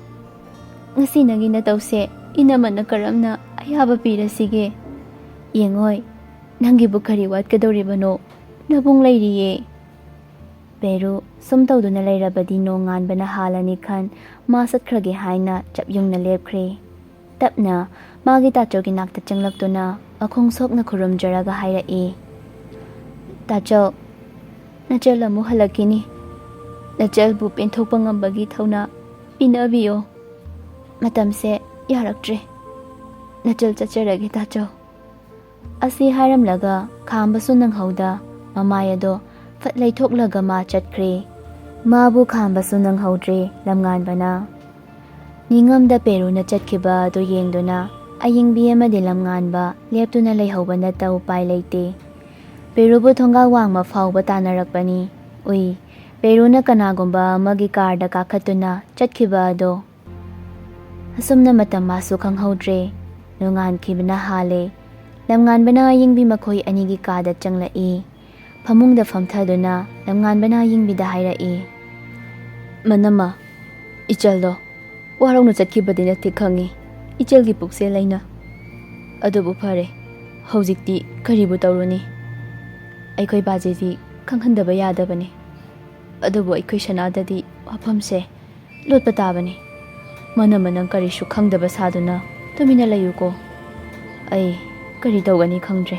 ꯉꯁꯤ ꯅꯪꯒꯤ ꯅꯇꯧꯁꯦ ꯏꯅꯝꯃꯅ ꯀꯔꯝꯅ ꯑꯌꯥꯕ ꯄꯤꯔꯁꯤꯒꯦ? ꯌꯦꯡꯉꯣꯏ, ꯅꯪꯒꯤꯕꯨ ꯀꯔꯤ ꯋꯥꯠꯀꯗꯧꯔꯤꯕꯅꯣ? ꯅꯕꯨꯡ ꯂꯩꯔꯤꯌꯦ." ꯄꯦꯔꯨ ꯁꯨꯝ ꯇꯧꯗꯨꯅ ꯂꯩꯔꯕꯗꯤ ꯅꯣꯡ ꯉꯥꯟꯕꯅ ꯍꯥꯜꯂꯅꯤ ꯈꯟ ꯃꯥ ꯆꯠꯈ꯭ꯔꯒꯦ ꯍꯥꯏꯅ ꯆꯞꯌꯨꯡꯅ ꯂꯦꯞꯈ꯭ꯔꯦ꯫ ꯇꯞꯅ ꯃꯥꯒꯤ ꯇꯥꯆꯧꯒꯤ ꯅꯥꯛꯇ ꯆꯪꯂꯛꯇꯨꯅ ꯃꯈꯣꯡ ꯁꯣꯛꯅ ꯈꯨꯔꯨꯝꯖꯔꯒ ꯍꯥꯏꯔꯛꯏ, "ꯇꯥꯆꯧ, ꯅꯆꯜ ꯑꯃꯨꯛ ꯍꯜꯂꯛꯈꯤꯅꯤ. ꯅꯆꯜꯕꯨ ꯄꯦꯟꯊꯣꯛꯄ ꯉꯝꯕꯒꯤ ꯊꯧꯅꯥ ꯄꯤꯅꯕꯤꯌꯣ. ꯃꯇꯝꯁꯦ ꯌꯥꯔꯛꯇ꯭ꯔꯦ. ꯅꯆꯜ ꯆꯠꯆꯔꯒꯦ ꯇꯥꯆꯧ." ꯑꯁꯤ ꯍꯥꯏꯔꯝꯂꯒ ꯈꯥꯝꯕꯁꯨ ꯅꯪꯍꯧꯗ ꯃꯃꯥꯏ ꯑꯗꯣ ꯐꯠ ꯂꯩꯊꯣꯛꯂꯒ ꯃꯥ ꯆꯠꯈ꯭ꯔꯦ꯫ ꯃꯥꯕꯨ ꯈꯥꯝꯕꯁꯨ ꯅꯪꯍꯧꯗ꯭ꯔꯦ ꯂꯝꯉꯥꯟꯕꯅ꯫ ꯅꯤꯡꯉꯝꯗ ꯄꯦꯔꯨꯅ ꯆꯠꯈꯤꯕ ꯑꯗꯨ ꯌꯦꯡꯗꯨꯅ ꯑꯌꯤꯡꯕꯤ ꯑꯃꯗꯤ ꯂꯝꯉꯥꯟꯕ ꯂꯦꯞꯇꯨꯅ ꯂꯩꯍꯧꯕ ꯅꯠꯇ ꯎꯄꯥꯏ ꯂꯩꯇꯦ꯫ ꯄꯦꯔꯨꯕꯨ ꯊꯣꯡꯒꯥꯜ ꯋꯥꯡꯃ ꯐꯥꯎꯕ ꯇꯥꯟꯅꯔꯛꯄꯅꯤ꯫ ꯎꯏ, ꯄꯦꯔꯨꯅ ꯀꯅꯥꯒꯨꯝꯕ ꯑꯃꯒꯤ ꯀꯥꯔꯗ ꯀꯥꯈꯠꯇꯨꯅ ꯆꯠꯈꯤꯕ ꯑꯗꯣ꯫ ꯑꯁꯨꯝꯅ ꯃꯇꯝ ꯃꯥꯁꯨ ꯈꯪꯍꯧꯗ꯭ꯔꯦ꯫ ꯅꯣꯡꯉꯥꯟꯈꯤꯕꯅ ꯍꯥꯜꯂꯦ꯫ ꯂꯝꯉꯥꯟꯕꯅ ꯑꯌꯤꯡꯕꯤ ꯃꯈꯣꯏ ꯑꯅꯤꯒꯤ ꯀꯥꯗ ꯆꯪꯂꯛꯏ꯫ ꯐꯃꯨꯡꯗ ꯐꯝꯊꯗꯨꯅ ꯂꯝꯉꯥꯟꯕꯅ ꯑꯌꯤꯡꯕꯤꯗ ꯍꯥꯏꯔꯛꯏ, "ꯃꯅꯝꯃ, ꯏꯆꯜꯗꯣ ꯋꯥꯔꯧꯅ ꯆꯠꯈꯤꯕꯗꯤ ꯅꯠꯇꯦ ꯈꯪꯉꯤ, ꯏꯆꯜꯒꯤ ꯄꯨꯛꯆꯦꯜ ꯂꯩꯅ꯫ ꯑꯗꯨꯕꯨ ꯐꯔꯦ, ꯍꯧꯖꯤꯛꯇꯤ ꯀꯔꯤꯕꯨ ꯇꯧꯔꯨꯅꯤ? ꯑꯩꯈꯣꯏ ꯕꯥꯖꯦꯗꯤ ꯈꯪꯍꯟꯗꯕ ꯌꯥꯗꯕꯅꯤ꯫ ꯑꯗꯨꯕꯨ ꯑꯩꯈꯣꯏ ꯁꯅꯥꯗꯗꯤ ꯋꯥꯐꯝꯁꯦ ꯂꯣꯠꯄ ꯇꯥꯕꯅꯤ꯫ ꯃꯅꯝꯃ, ꯅꯪ ꯀꯔꯤꯁꯨ ꯈꯪꯗꯕ ꯁꯥꯗꯨꯅ ꯇꯨꯃꯤꯟꯅ ꯂꯩꯌꯨꯀꯣ꯫ ꯑꯩ ꯀꯔꯤ ꯇꯧꯒꯅꯤ ꯈꯪꯗ꯭ꯔꯦ꯫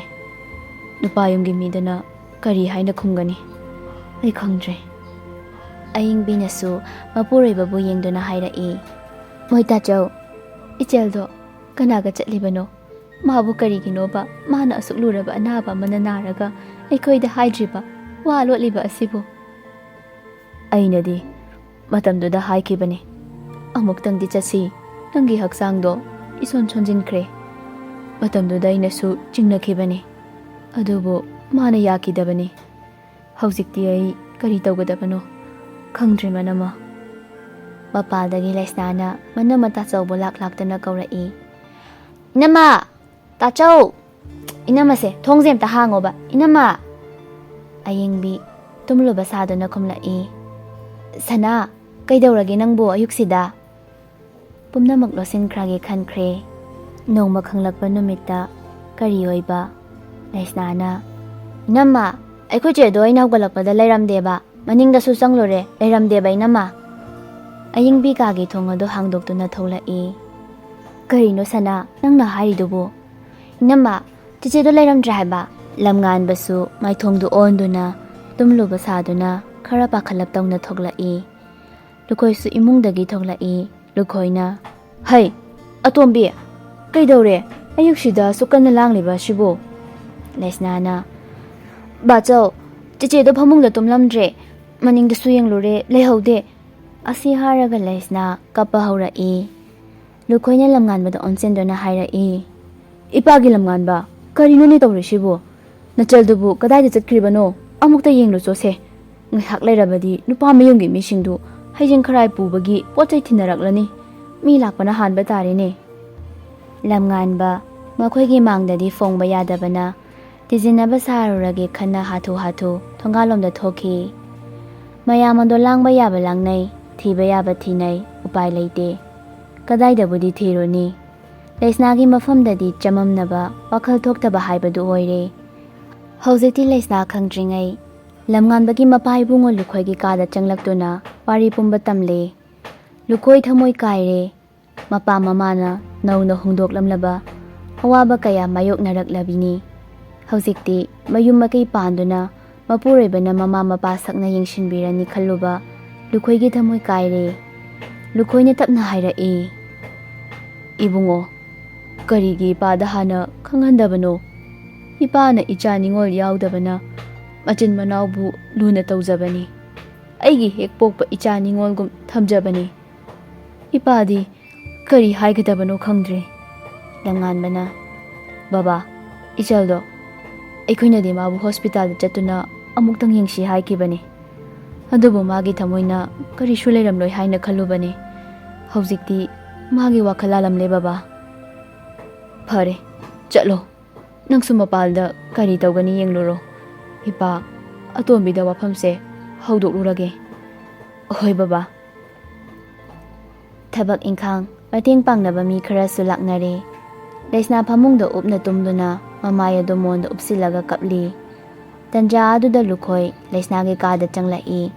ꯅꯨꯄꯥ ꯌꯨꯝꯒꯤ ꯃꯤꯗꯅ ꯀꯔꯤ ꯍꯥꯏꯅ ꯈꯨꯝꯒꯅꯤ? ꯑꯩ ꯈꯪꯗ꯭ꯔꯦ." ꯑꯌꯤꯡꯕꯤꯅꯁꯨ ꯃꯄꯨꯔꯣꯏꯕꯕꯨ ꯌꯦꯡꯗꯨꯅ ꯍꯥꯏꯔꯛꯏ, "ꯃꯣꯏꯇꯥꯆꯧ, ꯏꯆꯦꯜꯗꯣ ꯀꯅꯥꯒ ꯆꯠꯂꯤꯕꯅꯣ? ꯃꯥꯕꯨ ꯀꯔꯤꯒꯤꯅꯣꯕ ꯃꯥꯅ ꯑꯁꯨꯛ ꯂꯨꯔꯕ ꯑꯅꯥꯕ ꯑꯃꯅ ꯅꯥꯔꯒ ꯑꯩꯈꯣꯏꯗ ꯍꯥꯏꯗ꯭ꯔꯤꯕ, ꯋꯥ ꯂꯣꯠꯂꯤꯕ ꯑꯁꯤꯕꯨ?" "ꯑꯩꯅꯗꯤ ꯃꯇꯝꯗꯨꯗ ꯍꯥꯏꯈꯤꯕꯅꯤ, ꯑꯃꯨꯛꯇꯪꯗꯤ ꯆꯠꯁꯤ, ꯅꯪꯒꯤ ꯍꯛꯆꯥꯡꯗꯣ ꯏꯁꯣꯟ ꯁꯣꯟꯖꯤꯟꯈ꯭ꯔꯦ꯫ ꯃꯇꯝꯗꯨꯗ ꯑꯩꯅꯁꯨ ꯆꯤꯡꯅꯈꯤꯕꯅꯤ, ꯑꯗꯨꯕꯨ ꯃꯥꯅ ꯌꯥꯈꯤꯗꯕꯅꯤ꯫ ꯍꯧꯖꯤꯛꯇꯤ ꯑꯩ ꯀꯔꯤ ꯇꯧꯒꯗꯕꯅꯣ ꯈꯪꯗ꯭ꯔꯦ ꯃꯅꯝꯃ." ꯃꯄꯥꯜꯗꯒꯤ ꯂꯩꯁꯅꯥꯅ ꯃꯅꯝꯃ ꯇꯥꯆꯧꯕꯨ ꯂꯥꯛꯇꯅ ꯀꯧꯔꯛꯏ, "ꯏꯅꯝꯃ, ꯇꯥꯆꯧ, ꯏꯅꯝꯃꯁꯦ ꯊꯣꯡꯁꯦ ꯑꯝꯇ ꯍꯥꯡꯉꯣꯕ, ꯏꯅꯝꯃ." ꯑꯌꯤꯡꯕꯤ ꯇꯨꯝꯂꯨꯕ ꯁꯥꯗꯨꯅ ꯈꯨꯝꯂꯛꯏ, "ꯁꯅꯥ, ꯀꯩꯗꯧꯔꯒꯦ ꯅꯪꯕꯨ ꯑꯌꯨꯛꯁꯤꯗ?" ꯄꯨꯝꯅꯃꯛ ꯂꯣꯠꯁꯤꯟꯈ꯭ꯔꯒꯦ ꯈꯟꯈ꯭ꯔꯦ꯫ ꯅꯣꯡꯃ ꯈꯪꯂꯛꯄ ꯅꯨꯃꯤꯠꯇ ꯀꯔꯤ ꯑꯣꯏꯕ? ꯂꯩꯁꯅꯥꯅ, "ꯏꯅꯝꯃ, ꯑꯩꯈꯣꯏ ꯆꯦꯗꯣ ꯑꯩꯅ ꯍꯧꯒꯠꯂꯛꯄꯗ ꯂꯩꯔꯝꯗꯦꯕ, ꯃꯅꯤꯡꯗꯁꯨ ꯆꯪꯂꯨꯔꯦ, ꯂꯩꯔꯝꯗꯦꯕ ꯏꯅꯝꯃ." ꯑꯌꯤꯡꯕꯤ ꯀꯥꯒꯤ ꯊꯣꯡ ꯑꯗꯨ ꯍꯥꯡꯗꯣꯛꯇꯨꯅ ꯊꯣꯛꯂꯛꯏ, "ꯀꯔꯤꯅꯣ ꯁꯅꯥ ꯅꯪꯅ ꯍꯥꯏꯔꯤꯗꯨꯕꯨ?" "ꯏꯅꯝꯃ, ꯆꯤꯆꯦꯗꯣ ꯂꯩꯔꯝꯗ꯭ꯔꯦ ꯍꯥꯏꯕ." ꯂꯝꯉꯥꯟꯕꯁꯨ ꯃꯥꯏꯊꯣꯡꯗꯨ ꯑꯣꯟꯗꯨꯅ ꯇꯨꯝꯂꯨꯕ ꯁꯥꯗꯨꯅ ꯈꯔ ꯄꯥꯈꯠꯂꯞ ꯇꯧꯅ ꯊꯣꯛꯂꯛꯏ꯫ ꯂꯨꯈꯣꯏꯁꯨ ꯏꯃꯨꯡꯗꯒꯤ ꯊꯣꯛꯂꯛꯏ꯫ ꯂꯨꯈꯣꯏꯅ, "ꯍꯩ, ꯑꯇꯣꯝꯕꯤ, ꯀꯩꯗꯧꯔꯦ ꯑꯌꯨꯛꯁꯤꯗ ꯑꯁꯨꯛ ꯀꯟꯅ ꯂꯥꯡꯂꯤꯕ ꯑꯁꯤꯕꯨ?" ꯂꯩꯁꯅꯥꯅ, "ꯕꯥꯆꯧ, ꯆꯤꯆꯦꯗꯣ ꯐꯃꯨꯡꯗ ꯇꯨꯝꯂꯝꯗ꯭ꯔꯦ, ꯃꯅꯤꯡꯗꯁꯨ ꯌꯦꯡꯂꯨꯔꯦ, ꯂꯩꯍꯧꯗꯦ." ꯑꯁꯤ ꯍꯥꯏꯔꯒ ꯂꯩꯁꯅꯥ ꯀꯞꯄ ꯍꯧꯔꯛꯏ꯫ ꯂꯨꯈꯣꯏꯅ ꯂꯝꯉꯥꯟꯕꯗ ꯑꯣꯟꯁꯤꯟꯗꯨꯅ ꯍꯥꯏꯔꯛꯏ, "ꯏꯄꯥꯒꯤ ꯂꯝꯉꯥꯟꯕ, ꯀꯔꯤꯅꯣꯅꯦ ꯇꯧꯔꯤꯁꯤꯕꯨ? ꯅꯆꯜꯗꯨꯕꯨ ꯀꯗꯥꯏꯗ ꯆꯠꯈ꯭ꯔꯤꯕꯅꯣ? ꯑꯃꯨꯛꯇ ꯌꯦꯡꯂꯨꯆꯣꯁꯦ. ꯉꯥꯏꯍꯥꯛ ꯂꯩꯔꯕꯗꯤ ꯅꯨꯄꯥ ꯃꯌꯨꯝꯒꯤ ꯃꯤꯁꯤꯡꯗꯨ ꯍꯩꯖꯤꯡ ꯈꯔꯥꯏ ꯄꯨꯕꯒꯤ ꯄꯣꯠ ꯆꯩ ꯊꯤꯟꯅꯔꯛꯂꯅꯤ. ꯃꯤ ꯂꯥꯛꯄꯅ ꯍꯥꯟꯕ ꯇꯥꯔꯦꯅꯦ." ꯂꯝꯉꯥꯟꯕ ꯃꯈꯣꯏꯒꯤ ꯃꯥꯡꯗꯗꯤ ꯐꯣꯡꯕ ꯌꯥꯗꯕꯅ ꯇꯤꯖꯤꯟꯅꯕ ꯁꯥꯔꯨꯔꯒꯦ ꯈꯟꯅ ꯍꯥꯊꯨ ꯊꯣꯡꯒꯥꯜꯂꯣꯝꯗ ꯊꯣꯛꯈꯤ꯫ ꯃꯌꯥꯝ ꯑꯗꯣ ꯂꯥꯡꯕ ꯌꯥꯕ ꯂꯥꯡꯅꯩ, ꯊꯤꯕ ꯌꯥꯕ ꯊꯤꯅꯩ, ꯎꯄꯥꯏ ꯂꯩꯇꯦ꯫ ꯀꯗꯥꯏꯗꯕꯨꯗꯤ ꯊꯤꯔꯨꯅꯤ? ꯂꯩꯁꯅꯥꯒꯤ ꯃꯐꯝꯗꯗꯤ ꯆꯃꯝꯅꯕ, ꯋꯥꯈꯜ ꯊꯣꯛꯇꯕ ꯍꯥꯏꯕꯗꯨ ꯑꯣꯏꯔꯦ꯫ ꯍꯧꯖꯤꯛꯇꯤ ꯂꯩꯁꯅꯥ ꯈꯪꯗ꯭ꯔꯤꯉꯩ ꯂꯝꯉꯥꯟꯕꯒꯤ ꯃꯄꯥ ꯏꯕꯨꯡꯉꯣ ꯂꯨꯈꯣꯏꯒꯤ ꯀꯥꯗ ꯆꯪꯂꯛꯇꯨꯅ ꯋꯥꯔꯤ ꯄꯨꯝꯕ ꯇꯝꯂꯦ꯫ ꯂꯨꯈꯣꯏ ꯊꯃꯣꯏ ꯀꯥꯏꯔꯦ꯫ ꯃꯄꯥ ꯃꯃꯥꯅ ꯅꯧꯅ ꯍꯣꯡꯗꯣꯛꯂꯝꯂꯕ ꯑꯋꯥꯕ ꯀꯌꯥ ꯃꯥꯌꯣꯛꯅꯔꯛꯂꯕꯤꯅꯤ꯫ ꯍꯧꯖꯤꯛꯇꯤ ꯃꯌꯨꯝ ꯃꯀꯩ ꯄꯥꯟꯗꯨꯅ ꯃꯄꯨꯔꯣꯏꯕꯅ ꯃꯃꯥ ꯃꯄꯥ ꯁꯛꯅ ꯌꯦꯡꯁꯤꯟꯕꯤꯔꯅꯤ ꯈꯜꯂꯨꯕ ꯂꯨꯈꯣꯏꯒꯤ ꯊꯃꯣꯏ ꯀꯥꯏꯔꯦ꯫ ꯂꯨꯈꯣꯏꯅ ꯇꯞꯅ ꯍꯥꯏꯔꯛꯏ, "ꯏꯕꯨꯡꯉꯣ, ꯀꯔꯤꯒꯤ ꯏꯄꯥꯗ ꯍꯥꯟꯅ ꯈꯪꯍꯟꯗꯕꯅꯣ? ꯏꯄꯥꯅ ꯏꯆꯥ ꯅꯤꯉꯣꯜ ꯌꯥꯎꯗꯕꯅ ꯃꯆꯤꯟ ꯃꯅꯥꯎꯕꯨ ꯂꯨꯅ ꯇꯧꯖꯕꯅꯤ꯫ ꯑꯩꯒꯤ ꯍꯦꯛ ꯄꯣꯛꯄ ꯏꯆꯥ ꯅꯤꯉꯣꯜꯒꯨꯝ ꯊꯝꯖꯕꯅꯤ꯫ ꯏꯄꯥꯗꯤ ꯀꯔꯤ ꯍꯥꯏꯒꯗꯕꯅꯣ ꯈꯪꯗ꯭ꯔꯦ." ꯂꯝꯉꯥꯟꯕꯅ, "ꯕꯕꯥ, ꯏꯆꯜꯗꯣ ꯑꯩꯈꯣꯏꯅꯗꯤ ꯃꯥꯕꯨ ꯍꯣꯁꯄꯤꯇꯥꯜꯗ ꯆꯠꯇꯨꯅ ꯑꯃꯨꯛꯇꯪ ꯌꯦꯡꯁꯤ ꯍꯥꯏꯈꯤꯕꯅꯤ꯫ ꯑꯗꯨꯕꯨ ꯃꯥꯒꯤ ꯊꯃꯣꯏꯅ ꯀꯔꯤꯁꯨ ꯂꯩꯔꯝꯂꯣꯏ ꯍꯥꯏꯅ ꯈꯜꯂꯨꯕꯅꯤ꯫ ꯍꯧꯖꯤꯛꯇꯤ ꯃꯥꯒꯤ ꯋꯥꯈꯜ ꯂꯥꯜꯂꯝꯂꯦ ꯕꯕꯥ." "ꯐꯔꯦ, ꯆꯠꯂꯣ. ꯅꯪꯁꯨ ꯃꯄꯥꯜꯗ ꯀꯔꯤ ꯇꯧꯒꯅꯤ ꯌꯦꯡꯂꯨꯔꯣ. ꯏꯄꯥ ꯑꯇꯣꯝꯕꯤꯗ ꯋꯥꯐꯝꯁꯦ ꯍꯧꯗꯣꯛꯂꯨꯔꯒꯦ." "ꯍꯣꯏ ꯕꯕꯥ." ꯊꯕꯛ ꯏꯪꯈꯥꯡ ꯃꯇꯦꯡ ꯄꯥꯡꯅꯕ ꯃꯤ ꯈꯔꯁꯨ ꯂꯥꯛꯅꯔꯦ꯫ ꯂꯩꯁꯅꯥ ꯐꯃꯨꯡꯗ ꯎꯞꯅ ꯇꯨꯝꯗꯨꯅ ꯃꯃꯥꯏ ꯑꯗꯨ ꯃꯣꯟꯗ ꯎꯞꯁꯤꯜꯂꯒ ꯀꯞꯂꯤ꯫ ꯇꯟꯖꯥ ꯑꯗꯨꯗ ꯂꯨꯈꯣꯏ ꯂꯩꯁꯅꯥꯒꯤ ꯀꯥꯗ ꯆꯪꯂꯛꯏ꯫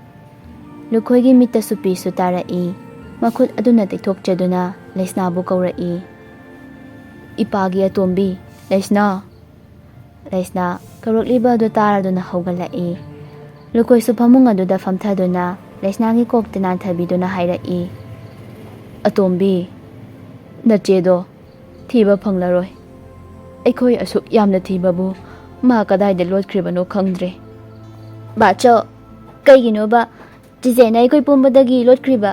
ꯂꯨꯈꯣꯏꯒꯤ ꯃꯤꯠꯇꯁꯨ ꯄꯤꯁꯨ ꯇꯥꯔꯛꯏ꯫ ꯃꯈꯨꯠ ꯑꯗꯨꯅ ꯇꯩꯊꯣꯛꯆꯗꯨꯅ ꯂꯩꯁꯅꯥꯕꯨ ꯀꯧꯔꯛꯏ, "ꯏꯄꯥꯒꯤ ꯑꯇꯣꯝꯕꯤ, ꯂꯩꯁꯅꯥ." ꯂꯩꯁꯅꯥ ꯀꯧꯔꯛꯂꯤꯕ ꯑꯗꯨ ꯇꯥꯔꯗꯨꯅ ꯍꯧꯒꯠꯂꯛꯏ꯫ ꯂꯨꯈꯣꯏꯁꯨ ꯐꯃꯨꯡ ꯑꯗꯨꯗ ꯐꯝꯊꯗꯨꯅ ꯂꯩꯁꯅꯥꯒꯤ ꯀꯣꯛꯇ ꯅꯥꯟꯊꯕꯤꯗꯨꯅ ꯍꯥꯏꯔꯛꯏ, "ꯑꯇꯣꯝꯕꯤ, ꯅꯆꯦꯗꯣ ꯊꯤꯕ ꯐꯪꯂꯔꯣꯏ. ꯑꯩꯈꯣꯏ ꯑꯁꯨꯛ ꯌꯥꯝꯅ ꯊꯤꯕꯕꯨ ꯃꯥ ꯀꯗꯥꯏꯗ ꯂꯣꯠꯈ꯭ꯔꯤꯕꯅꯣ ꯈꯪꯗ꯭ꯔꯦ." "ꯕꯥꯆꯧ, ꯀꯩꯒꯤꯅꯣꯕ ꯆꯤꯆꯦꯅ ꯑꯩꯈꯣꯏ ꯄꯨꯝꯕꯗꯒꯤ ꯂꯣꯠꯈ꯭ꯔꯤꯕ?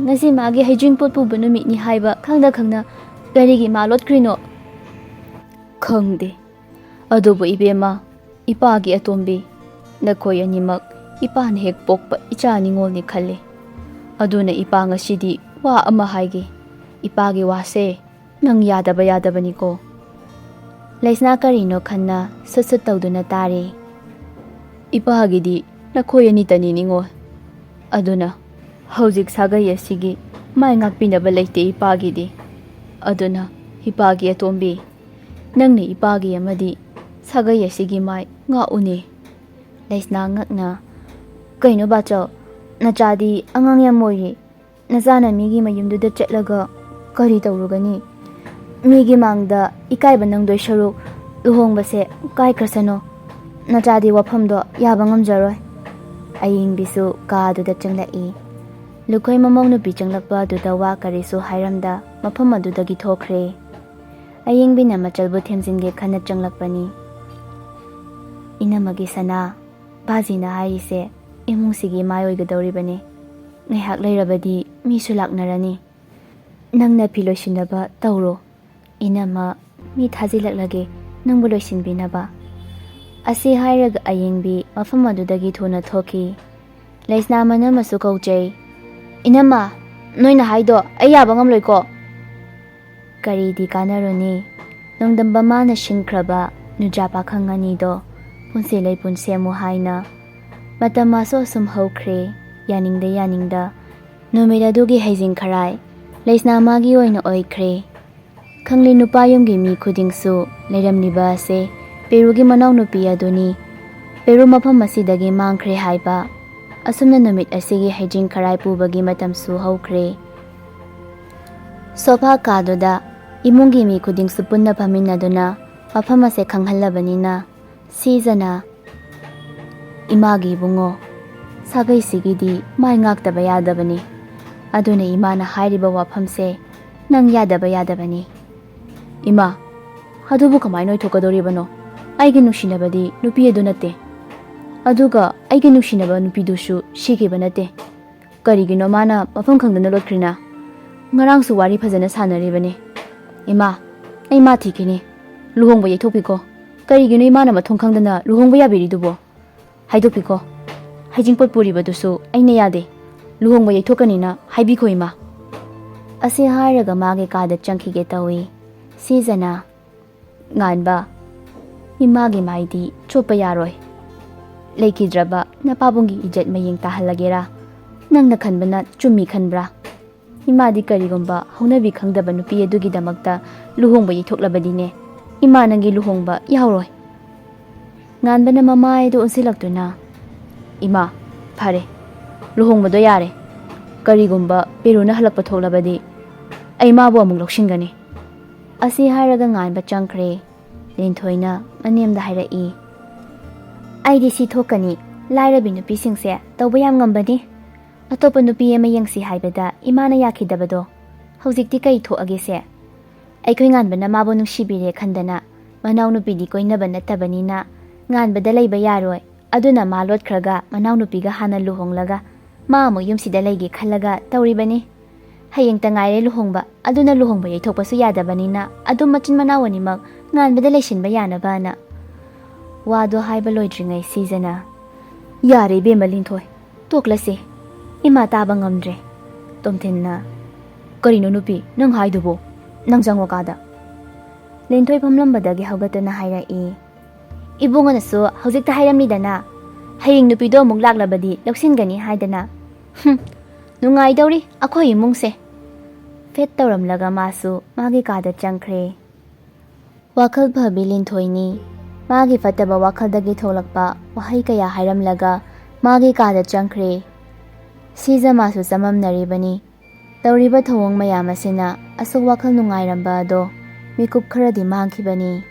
ꯉꯁꯤ ꯃꯥꯒꯤ ꯍꯩꯖꯤꯡꯄꯣꯠ ꯄꯨꯕ ꯅꯨꯃꯤꯠꯅꯤ ꯍꯥꯏꯕ ꯈꯪꯅ ꯀꯔꯤꯒꯤ ꯃꯥ ꯂꯣꯠꯈ꯭ꯔꯤꯅꯣ?" "ꯈꯪꯗꯦ. ꯑꯗꯨꯕꯨ ꯏꯕꯦꯝꯃ, ꯏꯄꯥꯒꯤ ꯑꯇꯣꯝꯕꯤ, ꯅꯈꯣꯏ ꯑꯅꯤꯃꯛ ꯏꯄꯥꯅ ꯍꯦꯛ ꯄꯣꯛꯄ ꯏꯆꯥ ꯅꯤꯉꯣꯜꯅꯤ ꯈꯜꯂꯤ. ꯑꯗꯨꯅ ꯏꯄꯥ ꯉꯁꯤꯗꯤ ꯋꯥ ꯑꯃ ꯍꯥꯏꯒꯦ. ꯏꯄꯥꯒꯤ ꯋꯥꯁꯦ ꯅꯪ ꯌꯥꯗꯕꯅꯤꯀꯣ. ꯂꯩꯁꯅꯥ ꯀꯔꯤꯅꯣ ꯈꯟꯅ ꯁꯨꯠ ꯇꯧꯗꯨꯅ ꯇꯥꯔꯤ. ꯏꯄꯥꯒꯤꯗꯤ ꯅꯈꯣꯏ ꯑꯅꯤꯇꯅꯤ ꯅꯤꯉꯣꯜ. ꯑꯗꯨꯅ ꯍꯧꯖꯤꯛ ꯁꯥꯒꯩ ꯑꯁꯤꯒꯤ ꯃꯥꯏ ꯉꯥꯛꯄꯤꯅꯕ ꯂꯩꯇꯦ ꯏꯄꯥꯒꯤꯗꯤ. ꯑꯗꯨꯅ ꯏꯄꯥꯒꯤ ꯑꯇꯣꯝꯕꯤ, ꯅꯪꯅ ꯏꯄꯥꯒꯤ ꯑꯃꯗꯤ ꯁꯥꯒꯩ ꯑꯁꯤꯒꯤ ꯃꯥꯏ ꯉꯥꯛꯎꯅꯦ. ꯂꯩꯁꯅꯥ ꯉꯛꯅ, ꯀꯩꯅꯣ ꯕꯥꯆꯧ, ꯅꯆꯥꯗꯤ ꯑꯉꯥꯡ ꯌꯥꯝ ꯑꯣꯏꯔꯤ. ꯅꯆꯥꯅ ꯃꯤꯒꯤ ꯃꯌꯨꯝꯗꯨꯗ ꯆꯠꯂꯒ ꯀꯔꯤ ꯇꯧꯔꯨꯒꯅꯤ? ꯃꯤꯒꯤ ꯃꯥꯡꯗ ꯏꯀꯥꯏꯕ ꯅꯪꯗꯣꯏ ꯁꯔꯨꯛ ꯂꯨꯍꯣꯡꯕꯁꯦ ꯀꯥꯏꯈ꯭ꯔꯁꯅꯣ. ꯅꯆꯥꯗꯤ ꯋꯥꯐꯝꯗꯣ ꯌꯥꯕ ꯉꯝꯖꯔꯣꯏ. ꯑꯌꯤꯡꯕꯤꯁꯨ ꯀꯥꯗꯨꯗ ꯆꯪꯂꯛꯏ. ꯂꯨꯈꯣꯏ ꯃꯃꯧ ꯅꯨꯄꯤ ꯆꯪꯂꯛꯄ ꯑꯗꯨꯗ ꯋꯥ ꯀꯔꯤꯁꯨ ꯍꯥꯏꯔꯝꯗ ꯃꯐꯝ ꯑꯗꯨꯗꯒꯤ ꯊꯣꯛꯈ꯭ꯔꯦ. ꯑꯌꯤꯡꯕꯤꯅ ꯃꯆꯜꯕꯨ ꯊꯦꯝꯖꯤꯟꯒꯦ ꯈꯟꯅ ꯆꯪꯂꯛꯄꯅꯤ. ꯏꯅꯝꯃꯒꯤ ꯁꯅꯥ, ꯕꯥꯖꯤꯅ ꯍꯥꯏꯔꯤꯁꯦ ꯏꯃꯨꯡꯁꯤꯒꯤ ꯃꯥꯏ ꯑꯣꯏꯒꯗꯧꯔꯤꯕꯅꯤ. ꯉꯥꯏꯍꯥꯛ ꯂꯩꯔꯕꯗꯤ ꯃꯤꯁꯨ ꯂꯥꯛꯅꯔꯅꯤ. ꯅꯪꯅ ꯐꯤ ꯂꯣꯏꯁꯤꯟꯅꯕ ꯇꯧꯔꯣ. ꯏꯅꯝꯃ, ꯃꯤ ꯊꯥꯖꯤꯜꯂꯛꯂꯒꯦ ꯅꯪꯕꯨ ꯂꯣꯏꯁꯤꯟꯕꯤꯅꯕ. ꯑꯁꯤ ꯍꯥꯏꯔꯒ ꯑꯌꯤꯡꯕꯤ ꯃꯐꯝ ꯑꯗꯨꯗꯒꯤ ꯊꯨꯅ ꯊꯣꯛꯈꯤ. ꯂꯩꯁꯅꯥ ꯃꯅꯝꯃꯁꯨ ꯀꯧꯖꯩ. ꯏꯅꯝꯃ, ꯅꯣꯏꯅ ꯍꯥꯏꯗꯣ ꯑꯩ ꯌꯥꯕ ꯉꯝꯂꯣꯏꯀꯣ. ꯀꯔꯤꯗꯤ ꯀꯥꯟꯅꯔꯨꯅꯤ? ꯅꯣꯡꯗꯝꯕ ꯃꯥꯅ ꯁꯤꯟꯈ꯭ꯔꯕ ꯅꯨꯖꯥ ꯄꯥꯈꯪ ꯑꯅꯤꯗꯣ ꯄꯨꯟꯁꯤ ꯂꯩꯄꯨꯟ ꯁꯦꯝꯃꯨ ꯍꯥꯏꯅ. ꯃꯇꯝ ꯃꯥꯁꯨ ꯑꯁꯨꯝ ꯍꯧꯈ꯭ꯔꯦ. ꯌꯥꯅꯤꯡꯗ ꯅꯨꯃꯤꯠ ꯑꯗꯨꯒꯤ ꯍꯩꯖꯤꯡ ꯈꯔꯥꯏ ꯂꯩꯁꯅꯥ ꯃꯥꯒꯤ ꯑꯣꯏꯅ ꯑꯣꯏꯈ꯭ꯔꯦ. ꯈꯪꯂꯤ ꯅꯨꯄꯥ ꯌꯨꯝꯒꯤ ꯃꯤ ꯈꯨꯗꯤꯡꯁꯨ ꯂꯩꯔꯝꯂꯤꯕ ꯑꯁꯦ ꯄꯦꯔꯨꯒꯤ ꯃꯅꯥꯎꯅꯨꯄꯤ ꯑꯗꯨꯅꯤ. ꯄꯦꯔꯨ ꯃꯐꯝ ꯑꯁꯤꯗꯒꯤ ꯃꯥꯡꯈ꯭ꯔꯦ ꯍꯥꯏꯕ. ꯑꯁꯨꯝꯅ ꯅꯨꯃꯤꯠ ꯑꯁꯤꯒꯤ ꯍꯩꯖꯤꯡ ꯈꯔꯥꯏ ꯄꯨꯕꯒꯤ ꯃꯇꯝꯁꯨ ꯍꯧꯈ꯭ꯔꯦ. ꯁꯣꯐꯥ ꯀꯥꯗꯨꯗ ꯏꯃꯨꯡꯒꯤ ꯃꯤ ꯈꯨꯗꯤꯡꯁꯨ ꯄꯨꯟꯅ ꯐꯝꯃꯤꯟꯅꯗꯨꯅ ꯃꯐꯝ ꯑꯁꯦ ꯈꯪꯍꯜꯂꯕꯅꯤꯅ ꯁꯤꯖꯅ, ꯏꯃꯥꯒꯤ ꯏꯕꯨꯡꯉꯣ, ꯁꯥꯒꯩꯁꯤꯒꯤꯗꯤ ꯃꯥꯏ ꯉꯥꯛꯇꯕ ꯌꯥꯗꯕꯅꯤ. ꯑꯗꯨꯅ ꯏꯃꯥꯅ ꯍꯥꯏꯔꯤꯕ ꯋꯥꯐꯝꯁꯦ ꯅꯪ ꯌꯥꯗꯕꯅꯤ. ꯏꯃꯥ, ꯑꯗꯨꯕꯨ ꯀꯃꯥꯏꯅ ꯑꯣꯏꯊꯣꯛꯀꯗꯧꯔꯤꯕꯅꯣ? ꯑꯩꯒꯤ ꯅꯨꯡꯁꯤꯅꯕꯗꯤ ꯅꯨꯄꯤ ꯑꯗꯨ ꯅꯠꯇꯦ. ꯑꯗꯨꯒ ꯑꯩꯒꯤ ꯅꯨꯡꯁꯤꯅꯕ ꯅꯨꯄꯤꯗꯨꯁꯨ ꯁꯤꯈꯤꯕ ꯅꯠꯇꯦ. ꯀꯔꯤꯒꯤꯅꯣ ꯃꯥꯅ ꯃꯐꯝ ꯈꯪꯗꯅ ꯂꯣꯠꯈ꯭ꯔꯤꯅ? ꯉꯔꯥꯡꯁꯨ ꯋꯥꯔꯤ ꯐꯖꯅ ꯁꯥꯟꯅꯔꯤꯕꯅꯤ. ꯏꯃꯥ, ꯑꯩ ꯃꯥ ꯊꯤꯈꯤꯅꯤ. ꯂꯨꯍꯣꯡꯕ ꯌꯩꯊꯣꯛꯄꯤꯀꯣ. ꯀꯔꯤꯒꯤꯅꯣ ꯏꯃꯥꯅ ꯃꯊꯣꯡ ꯈꯪꯗꯅ ꯂꯨꯍꯣꯡꯕ ꯌꯥꯕꯤꯔꯤꯗꯨꯕꯣ? ꯍꯥꯏꯗꯣꯛꯄꯤꯀꯣ. ꯍꯩꯖꯤꯡꯄꯣꯠ ꯄꯨꯔꯤꯕꯗꯨꯁꯨ ꯑꯩꯅ ꯌꯥꯗꯦ. ꯂꯨꯍꯣꯡꯕ ꯌꯩꯊꯣꯛꯀꯅꯤꯅ ꯍꯥꯏꯕꯤꯈꯣ ꯏꯃꯥ. ꯑꯁꯤ ꯍꯥꯏꯔꯒ ꯃꯥꯒꯤ ꯀꯥꯗ ꯆꯪꯈꯤꯒꯦ ꯇꯧꯏ. ꯁꯤꯖꯅ, ꯉꯥꯟꯕ, ꯏꯃꯥꯒꯤ ꯃꯥꯏꯗꯤ ꯆꯣꯠꯄ ꯌꯥꯔꯣꯏ. ꯂꯩꯈꯤꯗ꯭ꯔꯕ ꯅꯄꯥꯕꯨꯡꯒꯤ ꯏꯖꯠ ꯃꯌꯦꯡ ꯇꯥꯍꯜꯂꯒꯦꯔꯥ? ꯅꯪꯅ ꯈꯟꯕꯅ ꯆꯨꯝꯃꯤ ꯈꯟꯕ꯭ꯔꯥ? ꯏꯃꯥꯗꯤ ꯀꯔꯤꯒꯨꯝꯕ ꯍꯧꯅꯕꯤ ꯈꯪꯗꯕ ꯅꯨꯄꯤ ꯑꯗꯨꯒꯤꯗꯃꯛꯇ ꯂꯨꯍꯣꯡꯕ ꯌꯩꯊꯣꯛꯂꯕꯗꯤꯅꯦ, ꯏꯃꯥ ꯅꯪꯒꯤ ꯂꯨꯍꯣꯡꯕ ꯌꯥꯎꯔꯣꯏ. ꯉꯥꯟꯕꯅ ꯃꯃꯥꯏꯗꯨ ꯑꯣꯟꯁꯤꯜꯂꯛꯇꯨꯅ, ꯏꯃꯥ, ꯐꯔꯦ. ꯂꯨꯍꯣꯡꯕꯗꯣ ꯌꯥꯔꯦ. ꯀꯔꯤꯒꯨꯝꯕ ꯄꯦꯔꯨꯅ ꯍꯜꯂꯛꯄ ꯊꯣꯛꯂꯕꯗꯤ ꯑꯩ ꯃꯥꯕꯨ ꯑꯃꯨꯛ ꯂꯧꯁꯤꯟꯒꯅꯤ. ꯑꯁꯤ ꯍꯥꯏꯔꯒ ꯉꯥꯟꯕ ꯆꯪꯈ꯭ꯔꯦ. ꯂꯤꯟꯊꯣꯏꯅ ꯃꯅꯦꯝꯗ ꯍꯥꯏꯔꯛꯏ. ꯑꯩꯗꯤ ꯁꯤ ꯊꯣꯛꯀꯅꯤ. ꯂꯥꯏꯔꯕꯤ ꯅꯨꯄꯤꯁꯤꯡꯁꯦ ꯇꯧꯕ ꯌꯥꯝ ꯉꯝꯕꯅꯤ. ꯑꯇꯣꯞꯄ ꯅꯨꯄꯤ ꯑꯃ ꯌꯦꯡꯁꯤ ꯍꯥꯏꯕꯗ ꯏꯃꯥꯅ ꯌꯥꯈꯤꯗꯕꯗꯣ. ꯍꯧꯖꯤꯛꯇꯤ ꯀꯩ ꯊꯣꯛꯑꯒꯦꯁꯦ? ꯑꯩꯈꯣই ꯉꯥꯟꯕꯅ ꯃꯥꯕꯨ ꯅꯨꯡꯁꯤꯕꯤꯔꯦ ꯈꯟꯗꯅ ꯃꯅꯥꯎꯅꯨꯄꯤꯗꯤ ꯀꯣꯏꯅꯕ ꯅꯠꯇꯕꯅꯤꯅ ꯉꯥꯟꯕꯗ ꯂꯩꯕ ꯌꯥꯔꯣꯏ. ꯑꯗꯨꯅ ꯃꯥ ꯂꯣꯠꯈ꯭ꯔꯒ ꯃꯅꯥꯎꯅꯨꯄꯤꯒ ꯍꯥꯟꯅ ꯂꯨꯍꯣꯡꯂꯒ ꯃꯥ ꯑꯃꯨꯛ ꯌꯨꯝꯁꯤꯗ ꯂꯩꯒꯦ ꯈꯜꯂꯒ ꯇꯧꯔꯤꯕꯅꯤ. ꯍꯌꯦꯡꯇ ꯉꯥꯏꯔꯦ ꯂꯨꯍꯣꯡꯕ. ꯑꯗꯨꯅ ꯂꯨꯍꯣꯡꯕ ꯌꯩꯊꯣꯛꯄꯁꯨ ꯌꯥꯗꯕꯅꯤꯅ ꯑꯗꯨꯝ ꯃꯆꯤꯟ ꯃꯅꯥꯎ ꯑꯅꯤꯃꯛ ꯉꯥꯟꯕꯗ ꯂꯩꯁꯤꯟꯕ ꯌꯥꯅꯕꯅ. ꯋꯥꯗꯣ ꯍꯥꯏꯕ ꯂꯣꯏꯗ꯭ꯔꯤꯉꯩ ꯁꯤꯖꯅ, ꯌꯥꯔꯦ ꯏꯕꯦꯝꯃ ꯂꯤꯟꯊꯣꯏ, ꯇꯣꯛꯂꯁꯤ. ꯏꯃꯥ ꯇꯥꯕ ꯉꯝꯗ꯭ꯔꯦ. ꯇꯣꯝꯊꯤꯟꯅ, ꯀꯔꯤꯅꯣ ꯅꯨꯄꯤ ꯅꯪ ꯍꯥꯏꯗꯨꯕꯣ? ꯅꯪ ꯆꯪꯉꯣ ꯀꯥꯗ. ꯂꯤꯟꯊꯣꯏ ꯐꯝꯂꯝꯕꯗꯒꯤ ꯍꯧꯒꯠꯇꯨꯅ ꯍꯥꯏꯔꯛꯏ. ꯏꯕꯨꯡꯉꯣꯅꯁꯨ ꯍꯧꯖꯤꯛꯇ ꯍꯥꯏꯔꯝꯂꯤꯗꯅ, ꯍꯌꯦꯡ ꯅꯨꯄꯤꯗꯣ ꯑꯃꯨꯛ ꯂꯥꯛꯂꯕꯗꯤ ꯂꯧꯁꯤꯟꯒꯅꯤ ꯍꯥꯏꯗꯅ. ꯅꯨꯡꯉꯥꯏꯗꯧꯔꯤ ꯑꯩꯈꯣꯏ ꯏꯃꯨꯡꯁꯦ. ꯐꯦꯠ ꯇꯧꯔꯝꯂꯒ ꯃꯥꯁꯨ ꯃꯥꯒꯤ ꯀꯥꯗ ꯆꯪꯈ꯭ꯔꯦ. ꯋꯥꯈꯜ ꯐꯕꯤ ꯂꯤꯟꯊꯣꯏꯅꯤ. ꯃꯥꯒꯤ ꯐꯠꯇꯕ ꯋꯥꯈꯜꯗꯒꯤ ꯊꯣꯛꯂꯛꯄ ꯋꯥꯍꯩ ꯀꯌꯥ ꯍꯥꯏꯔꯝꯂꯒ ꯃꯥꯒꯤ ꯀꯥꯗ ꯆꯪꯈ꯭ꯔꯦ. ꯁꯤꯖ ꯃꯥꯁꯨ ꯆꯃꯝꯅꯔꯤꯕꯅꯤ. ꯇꯧꯔꯤꯕ ꯊꯧꯑꯣꯡ ꯃꯌꯥꯝ ꯑꯁꯤꯅ ꯑꯁꯨꯛ ꯋꯥꯈꯜ ꯅꯨꯡꯉꯥꯏꯔꯝꯕ ꯑꯗꯣ ꯃꯤꯀꯨꯞ ꯈꯔꯗꯤ ꯃꯥꯡꯈꯤꯕꯅꯤ.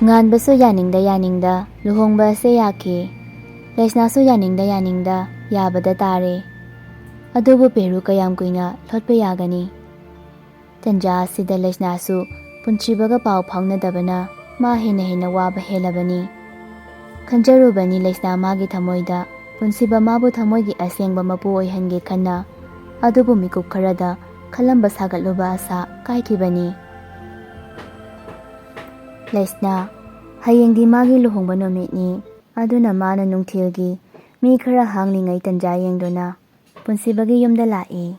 ꯉꯥꯟꯕꯁꯨ ꯌꯥꯅꯤꯡꯗ ꯂꯨꯍꯣꯡꯕ ꯑꯁꯦ ꯌꯥꯈꯤ. ꯂꯩꯁꯅꯥꯁꯨ ꯌꯥꯅꯤꯡꯗ ꯌꯥꯕꯗ ꯇꯥꯔꯦ. ꯑꯗꯨꯕꯨ ꯄꯦꯔꯨ ꯀꯌꯥꯝ ꯀꯨꯏꯅ ꯂꯣꯠꯄ ꯌꯥꯒꯅꯤ? ꯇꯟꯖꯥ ꯑꯁꯤꯗ ꯂꯩꯁꯅꯥꯁꯨ ꯄꯨꯟꯁꯤꯕꯒ ꯄꯥꯎ ꯐꯥꯎꯅꯗꯕꯅ ꯃꯥ ꯍꯦꯟꯅ ꯋꯥꯕ ꯍꯦꯜꯂꯕꯅꯤ. ꯈꯟꯖꯔꯨꯕꯅꯤ ꯂꯩꯁꯅꯥ ꯃꯥꯒꯤ ꯊꯃꯣꯏꯗ ꯄꯨꯟꯁꯤꯕ ꯃꯥꯕꯨ ꯊꯃꯣꯏꯒꯤ ꯑꯁꯦꯡꯕ ꯃꯄꯨ ꯑꯣꯏꯍꯟꯒꯦ ꯈꯟꯅ. ꯑꯗꯨꯕꯨ ꯃꯤꯀꯨꯞ ꯈꯔꯗ ꯈꯜꯂꯝꯕ ꯁꯥꯒꯠꯂꯨꯕ ꯑꯁꯥ ꯀꯥꯏꯈꯤꯕꯅꯤ. ꯂꯩꯁꯅꯥ, ꯍꯌꯦꯡꯗꯤ ꯃꯥꯒꯤ ꯂꯨꯍꯣꯡꯕ ꯅꯨꯃꯤꯠꯅꯤ, ꯑꯗꯨꯅ ꯃꯥꯅ ꯅꯨꯡꯊꯤꯜꯒꯤ ꯃꯤ ꯈꯔ ꯍꯥꯡꯂꯤꯉꯩ ꯇꯟꯖꯥ ꯌꯦꯡꯗꯨꯅ ꯄꯨꯟꯁꯤꯕꯒꯤ ꯌꯨꯝꯗ ꯂꯥꯛꯏ꯫